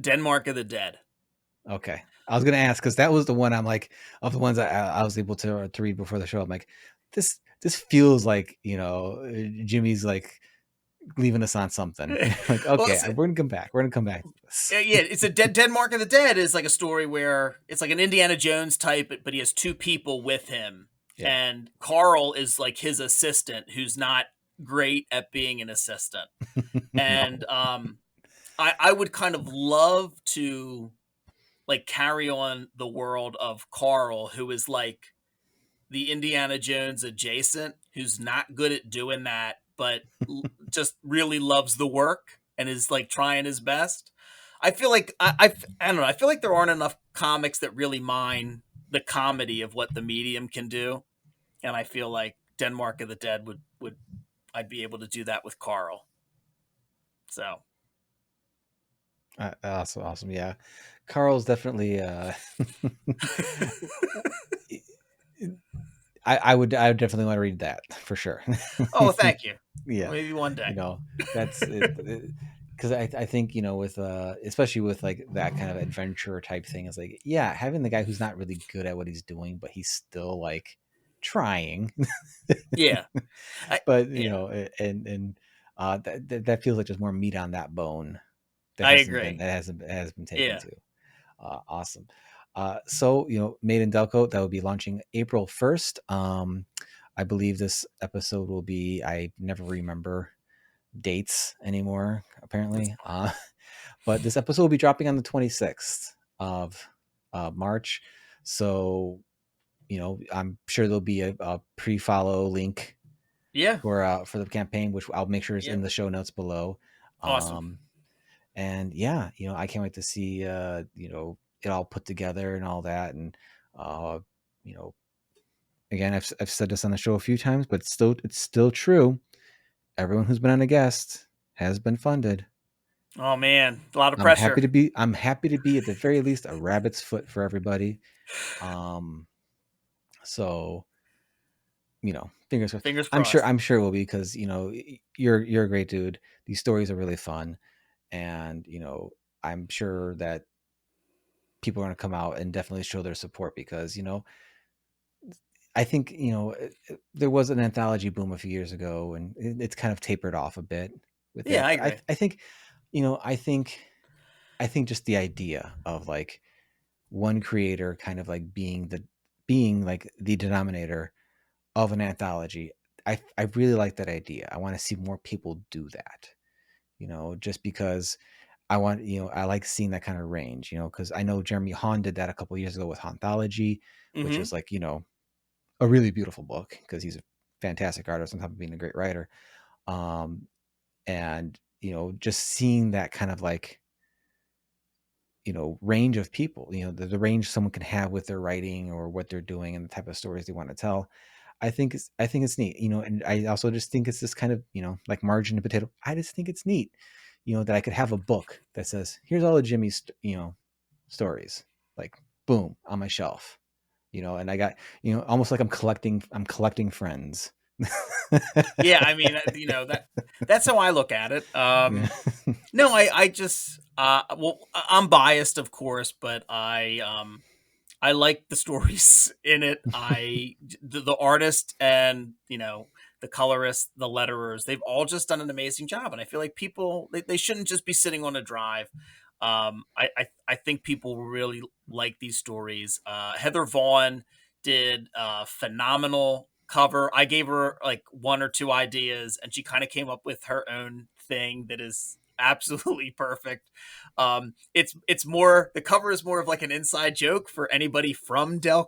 Denmark of the Dead. Okay. I was going to ask, because that was the one I'm like, of the ones I was able to read before the show. I'm like, this feels like, Jimmy's like leaving us on something. Like, okay, we're going to come back. We're going to come back to this. Yeah, it's a Denmark of the Dead is like a story where it's like an Indiana Jones type, but he has 2 people with him. Yeah. And Carl is like his assistant, who's not great at being an assistant. And I would kind of love to like carry on the world of Carl, who is like the Indiana Jones adjacent, who's not good at doing that, but just really loves the work and is like trying his best. I feel like I don't know. I feel like there aren't enough comics that really mine the comedy of what the medium can do, and I feel like Denmark of the Dead would I'd be able to do that with Carl. So awesome. Yeah, Carl's definitely. I would definitely want to read that for sure. Oh, thank you. Yeah, maybe one day. That's it. Because I think with especially with like that kind of adventure type thing is like, yeah, having the guy who's not really good at what he's doing, but he's still like trying. Yeah. But Yeah, that feels like there's more meat on that bone I agree. that has been taken Yeah. to. Awesome. So Made in Delco, that will be launching April 1st. I believe this episode will be, I never remember dates anymore That's apparently. fine. But this episode will be dropping on the 26th of March. So I'm sure there'll be a pre-follow link Yeah. for the campaign, which I'll make sure is Yeah. in the show notes below. Awesome. And yeah, I can't wait to see it all put together and all that. And uh, you know, again, I've said this on the show a few times, but it's still true. Everyone who's been on a guest has been funded. Oh man, a lot of pressure. I'm happy to be at the very least a rabbit's foot for everybody. So fingers crossed. Fingers I'm sure crossed. it will be, because you're a great dude. These stories are really fun, and I'm sure that people are going to come out and definitely show their support, because I think there was an anthology boom a few years ago, and it's kind of tapered off a bit with Yeah, it. I But agree. I think I think just the idea of like one creator kind of like being like the denominator of an anthology. I really like that idea. I want to see more people do that. Just because I like seeing that kind of range, because I know Jeremy Hahn did that a couple years ago with Hauntology, which Mm-hmm. is like, a really beautiful book, because he's a fantastic artist on top of being a great writer. Um, and, just seeing that kind of like, range of people, the range someone can have with their writing or what they're doing and the type of stories they want to tell. I think it's neat, and I also just think it's this kind of, like margin to potato. I just think it's neat, that I could have a book that says, here's all of Jimmy's, stories, like boom, on my shelf, and I got, almost like I'm collecting friends. Yeah, I mean, that's how I look at it. Yeah. No, I just well, I'm biased, of course, but I like the stories in it. The artist and the colorist, the letterers, they've all just done an amazing job, and I feel like people they shouldn't just be sitting on a drive. I think people really like these stories. Heather Vaughn did a phenomenal cover. I gave her like one or two ideas, and she kind of came up with her own thing that is absolutely perfect. It's more, the cover is more of like an inside joke for anybody from Delco,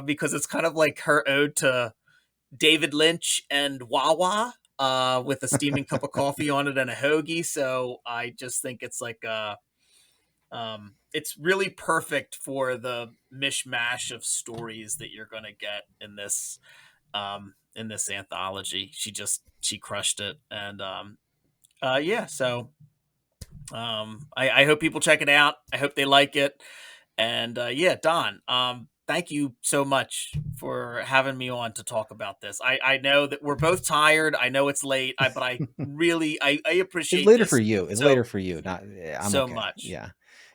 because it's kind of like her ode to David Lynch and Wawa, with a steaming cup of coffee on it and a hoagie. So I just think it's like it's really perfect for the mishmash of stories that you're gonna get in this anthology. She crushed it, and yeah. So I hope people check it out. I hope they like it. And yeah, Don, thank you so much for having me on to talk about this. I know that we're both tired. I know it's late, but I really I It's appreciate later for this you. It's so later for you. Not, I'm so okay. much. Yeah.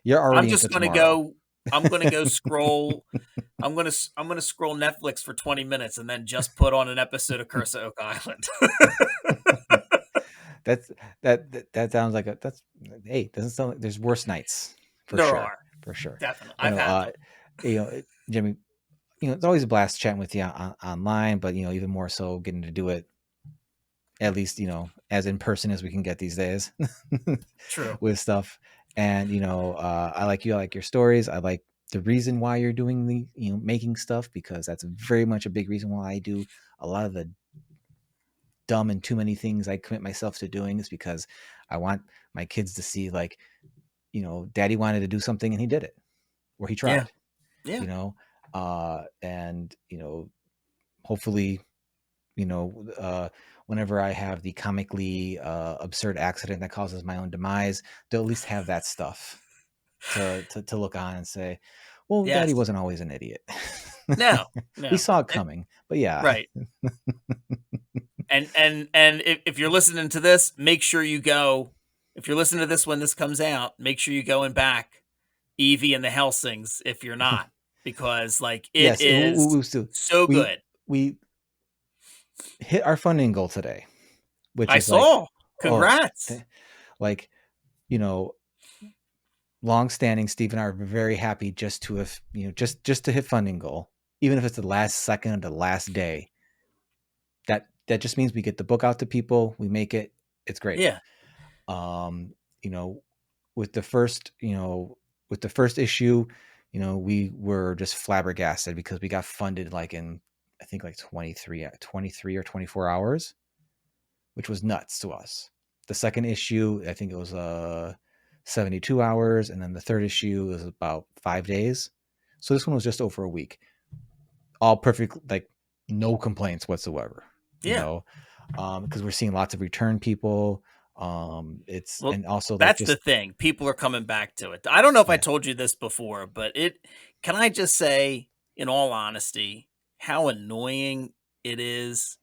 You're I'm already into just gonna tomorrow. go. I'm gonna go scroll. I'm gonna scroll Netflix for 20 minutes and then just put on an episode of Curse of Oak Island. That's that sounds like that's, hey, doesn't sound like, there's worse nights for There sure. are, For sure. definitely. You I've know, had uh them. Jimmy, it's always a blast chatting with you online, but even more so getting to do it, at least, as in person as we can get these days True. with stuff. And I like you, I like your stories, I like the reason why you're doing the making stuff, because that's very much a big reason why I do a lot of the dumb and too many things I commit myself to doing, is because I want my kids to see, like, daddy wanted to do something and he did it, or he Yeah. tried, Yeah. and hopefully, whenever I have the comically absurd accident that causes my own demise, they'll at least have that stuff to look on and say, well, daddy Yes. wasn't always an idiot. No. We No. saw it And, coming. But yeah. right. And if you're listening to this, make sure you go. If you're listening to this when this comes out, make sure you go and back Evie and the Helsings if you're not. because like it Yes, is so we good. we hit our funding goal today, which I is like, saw. oh, Congrats. like, you know, long-standing Steve and I are very happy just to have, just to hit funding goal, even if it's the last second of the last day. That just means we get the book out to people, we make it, it's great. Yeah. Um, you know, with the first, with the first issue, we were just flabbergasted because we got funded like in, I think like 23 or 24 hours, which was nuts to us. The second issue, I think it was 72 hours, and then the third issue was about 5 days. So this one was just over a week. All perfect, like no complaints whatsoever. Yeah. Because we're seeing lots of return people. It's Well, and also like that's the just thing. People are coming back to it. I don't know if I yeah, told you this before, but can I just say, in all honesty, how annoying it is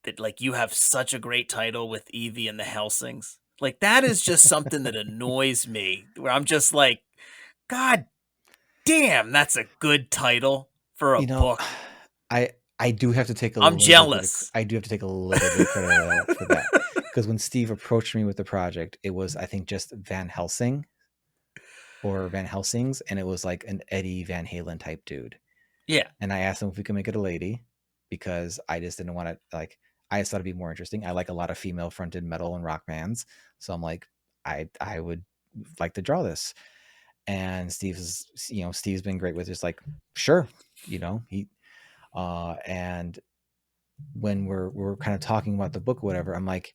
that like you have such a great title with Evie and the Helsings. Like that is just something that annoys me. Where I'm just like, God damn, that's a good title for a you know, book. I I do have to take a I'm little bit of jealous. I do have to take a little bit of credit for that because when Steve approached me with the project, it was I think just Van Helsing or Van Helsing's, and it was like an Eddie Van Halen type dude. Yeah. And I asked him if we could make it a lady because I just didn't want to like I just thought it'd be more interesting. I like a lot of female fronted metal and rock bands, so I'm like I would like to draw this. And Steve's been great with just like sure, he and when we're kind of talking about the book or whatever, I'm like,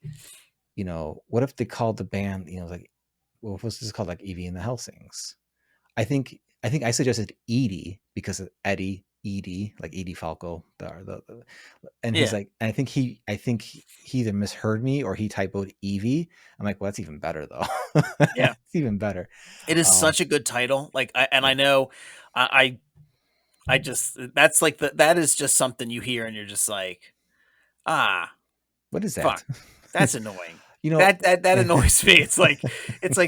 what if they called the band, like, well, what's this called, like Evie and the Helsings? I think I suggested Edie because of Edie, like Edie Falco, and he's Yeah. like, and I think he either misheard me or he typoed Evie. I'm like, well, that's even better though. Yeah. It's even better. It is Um, such a good title. Like I yeah. know I just that's like that is just something you hear and you're just like, ah, What is fuck. that? That's annoying. you know, That annoys me. It's like,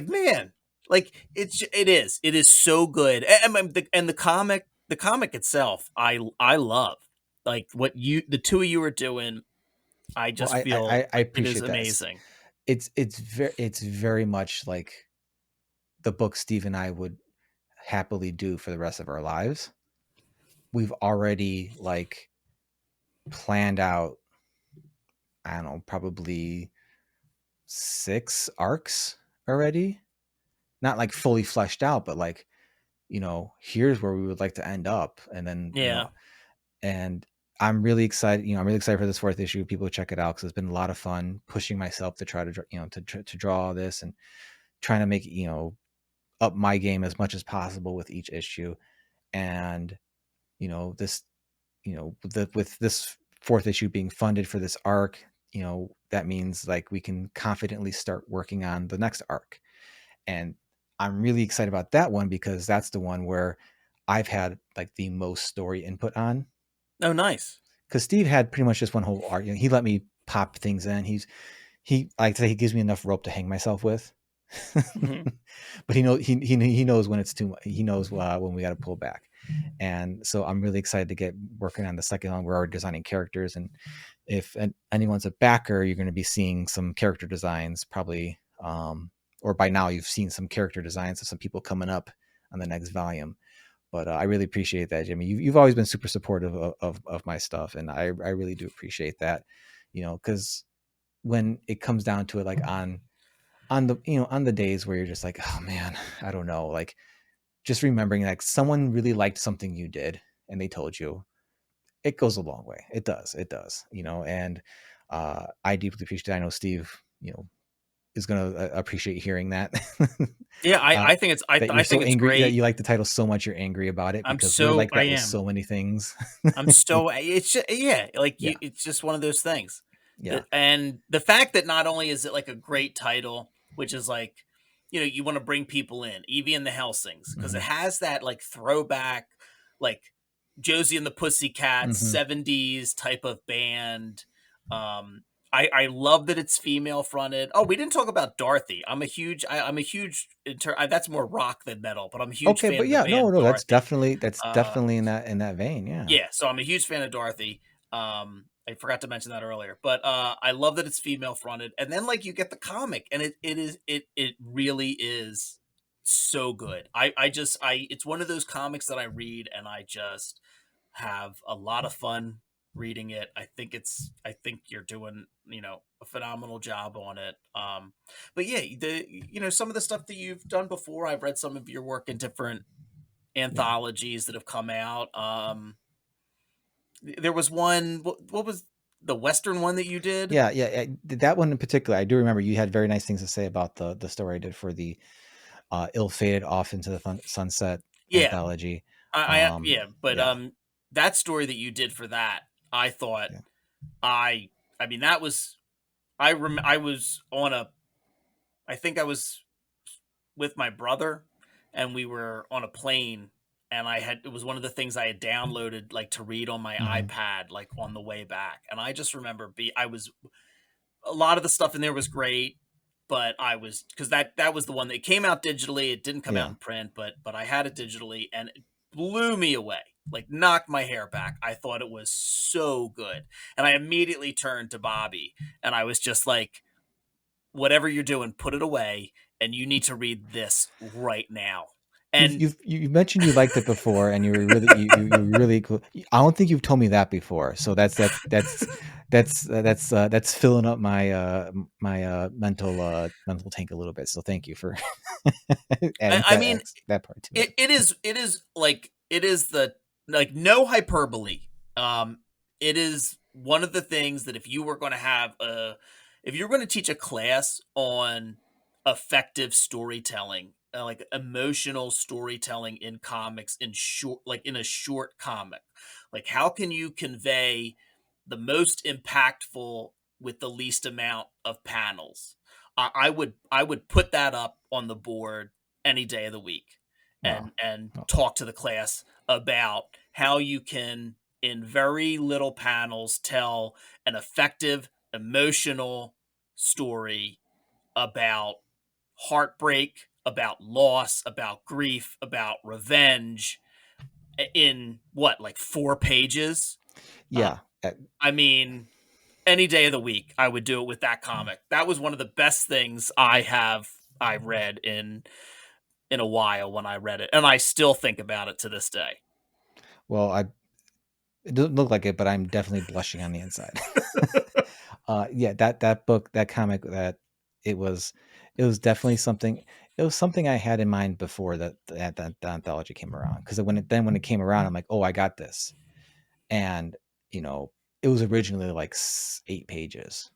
man, like it is so good. And the comic itself, I love. Like what the two of you are doing, I well, just I feel I like it is appreciate that. amazing. It's very much like the book Steve and I would happily do for the rest of our lives. We've already like planned out, I don't know, probably 6 arcs already. Not like fully fleshed out, but like, here's where we would like to end up. And then, Yeah. and I'm really excited. I'm really excited for this 4th issue. People check it out because it's been a lot of fun pushing myself to try to, to draw all this and trying to make, up my game as much as possible with each issue. And, this, with this 4th issue being funded for this arc, that means like we can confidently start working on the next arc. And I'm really excited about that one because that's the one where I've had like the most story input on. Oh, nice. Because Steve had pretty much just one whole arc. He let me pop things in. He like to say he gives me enough rope to hang myself with. Mhm. But he knows when it's too much. He knows when we got to pull back. And so I'm really excited to get working on the second one. We're already designing characters, and if anyone's a backer, you're going to be seeing some character designs probably, or by now you've seen some character designs of some people coming up on the next volume. But I really appreciate that, Jimmy. You've always been super supportive of my stuff, and I really do appreciate that. Because when it comes down to it, like on the on the days where you're just like, oh man, I don't know, like just remembering like someone really liked something you did and they told you, it goes a long way. It does, and I deeply appreciate it. I know Steve, is going to appreciate hearing that. Yeah, uh, I think it's that you're I so think it's angry that great. you like the title so much you're angry about it because we're like I that with am. so many things. I'm so it's just, yeah, like Yeah, it's just one of those things. yeah. And the fact that not only is it like a great title, which is like, you want to bring people in, Evie and the Helsings, because it Hmm. has that like throwback, like Josie and the Pussycats, Hmm. 70s type of band. Um, I love that it's female fronted. Oh, we didn't talk about Dorothy. That's more rock than metal, but I'm a huge Okay, fan but of the yeah, no, band no, Dorothy. that's Uh, definitely in that vein. Yeah, yeah, so I'm a huge fan of Dorothy. I forgot to mention that earlier, but I love that it's female fronted. And then like you get the comic, and it really is so good. I it's one of those comics that I read, and I just have a lot of fun reading it. I think you're doing, a phenomenal job on it. But yeah, some of the stuff that you've done before, I've read some of your work in different yeah, anthologies that have come out. There was one. What was the Western one that you did? yeah. That one in particular, I do remember you had very nice things to say about the story I did for the ill-fated off into the sunset Yeah, anthology. yeah, but Yeah, that story that you did for that, I thought yeah, I I mean that was I was on a I think I was with my brother, and we were on a plane, and it was one of the things I had downloaded like to read on my hmm, iPad like on the way back. And I just remember I was a lot of the stuff in there was great, but I was because that was the one that came out digitally. It didn't come out yeah. in print, but I had it digitally, and it blew me away. Like knocked my hair back. I thought it was so good, and I immediately turned to Bobby, and I was just like, "Whatever you're doing, put it away, and you need to read this right now." And You mentioned you liked it before, and you were really you were really cool. I don't think you've told me that before, so that's filling up my mental tank a little bit. So thank you for adding I mean, that part to it. it is like it is the like no hyperbole. Um, it is one of the things that if you were going to teach a class on effective storytelling, like emotional storytelling in comics, in a short comic, like how can you convey the most impactful with the least amount of panels? I would put that up on the board any day of the week, Wow. and Oh, talk to the class about how you can in very little panels tell an effective emotional story about heartbreak, about loss, about grief, about revenge in what, like 4 pages. uh, yeah. I mean, any day of the week I would do it with that comic. That was one of the best things I read in a while when I read it, and I still think about it to this day. Well, it doesn't look like it, but I'm definitely blushing on the inside. Yeah, that book, that comic, it was definitely something. It was something I had in mind before the anthology came around. Because when it came around, I'm like, oh, I got this, and you know, it was originally like 8 pages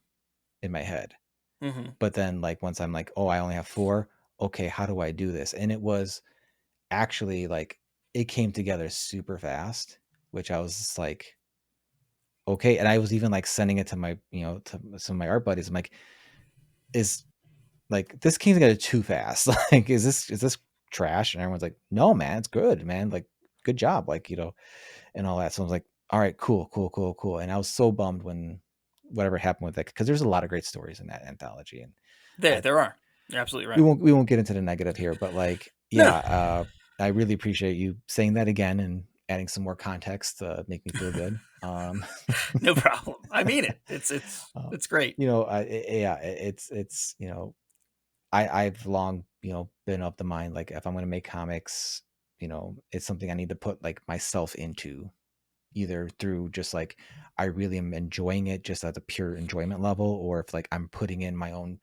in my head, Mhm. but then like once I'm like, oh, I only have four. Okay, how do I do this? And it was actually like it came together super fast, which I was just like, okay. And I was even like sending it to to some of my art buddies. I'm like, is like this came together too fast. Like, is this trash? And everyone's like, no, man, it's good, man. Like, good job. Like, and all that. So I was like, all right, cool. And I was so bummed when whatever happened with it, because there's a lot of great stories in that anthology. And I There are. You're absolutely we right. won't get into the negative here, but like, No, yeah, I really appreciate you saying that again and adding some more context to make me feel good. no problem. I mean it. uh, It's great. yeah, it's I've long been of the mind, like if I'm going to make comics, it's something I need to put like myself into, either through just like I really am enjoying it just at a pure enjoyment level, or if like I'm putting in my own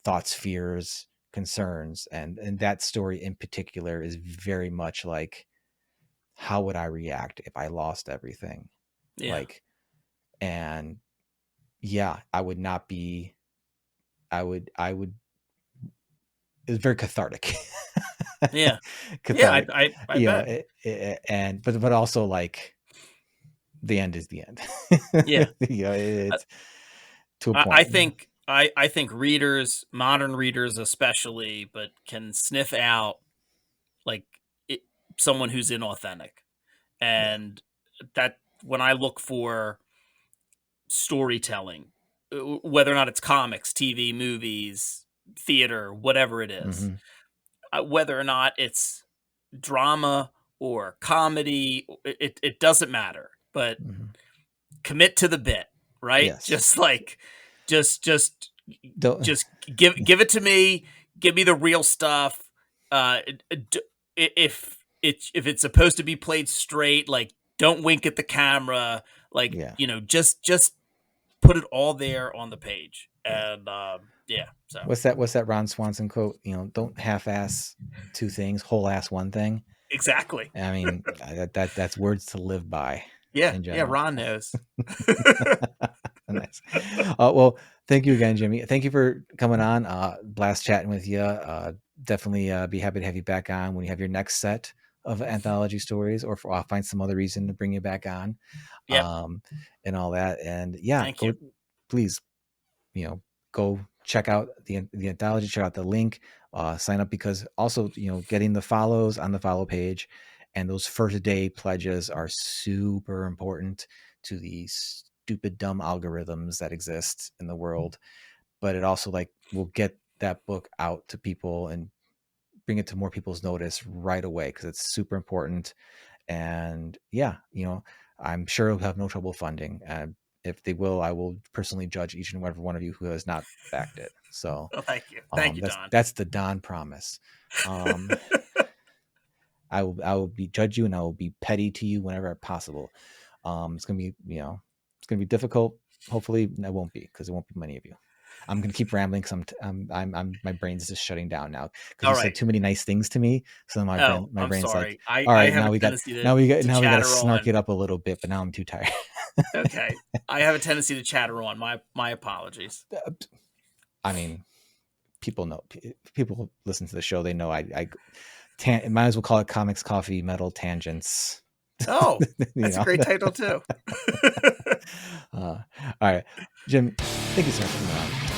thoughts, fears, concerns. And that story in particular is very much like, how would I react if I lost everything? Yeah. Like, and yeah, I would not be, I would, it was very cathartic. Yeah. Yeah, Cathartic, I bet. and but also like the end is the end. Yeah. Uh, It's to a I point. think I think readers, modern readers especially, but can sniff out like it, someone who's inauthentic. Yeah, And that when I look for storytelling, whether or not it's comics, TV, movies, theater, whatever it is, whether or not it's drama or comedy, it doesn't matter. But commit to the bit, right? Yes. Just like, just Don't, give it to me. Give me the real stuff. If it's supposed to be played straight, like, don't wink at the camera. Like, yeah. Just put it all there on the page. And so What's that Ron Swanson quote? Don't half-ass two things, whole-ass one thing. exactly. I mean, that's words to live by. Yeah, in general. Ron knows. Nice. Well, thank you again, Jimmy. Thank you for coming on. Blast chatting with you. Definitely be happy to have you back on when you have your next set of anthology stories, or I'll find some other reason to bring you back on. Yep. And all that. And yeah, Thank you. Please, go check out the anthology, check out the link, sign up, because also, getting the follows on the follow page and those first day pledges are super important to these stupid, dumb algorithms that exist in the world. But it also will get that book out to people and bring it to more people's notice right away, because it's super important. And yeah, I'm sure we'll have no trouble funding. If they will, I will personally judge each and every one of you who has not backed it. So well, thank you. Thank you, Don. That's the Don promise. I will judge you, and I will be petty to you whenever possible. It's gonna be it's gonna be difficult. Hopefully, it won't be, because there won't be many of you. I'm gonna keep rambling because I'm my brain's just shutting down now, because you said too many nice things to me. So my brain's sorry. like, all right, now we got to snark it up a little bit, but now I'm too tired. Okay, I have a tendency to chatter on. My apologies. I mean, people know. People listen to the show. They know I might as well call it Comics, Coffee, Metal, Tangents. Oh, that's a great title too. All right, Jim, thank you so much for coming on.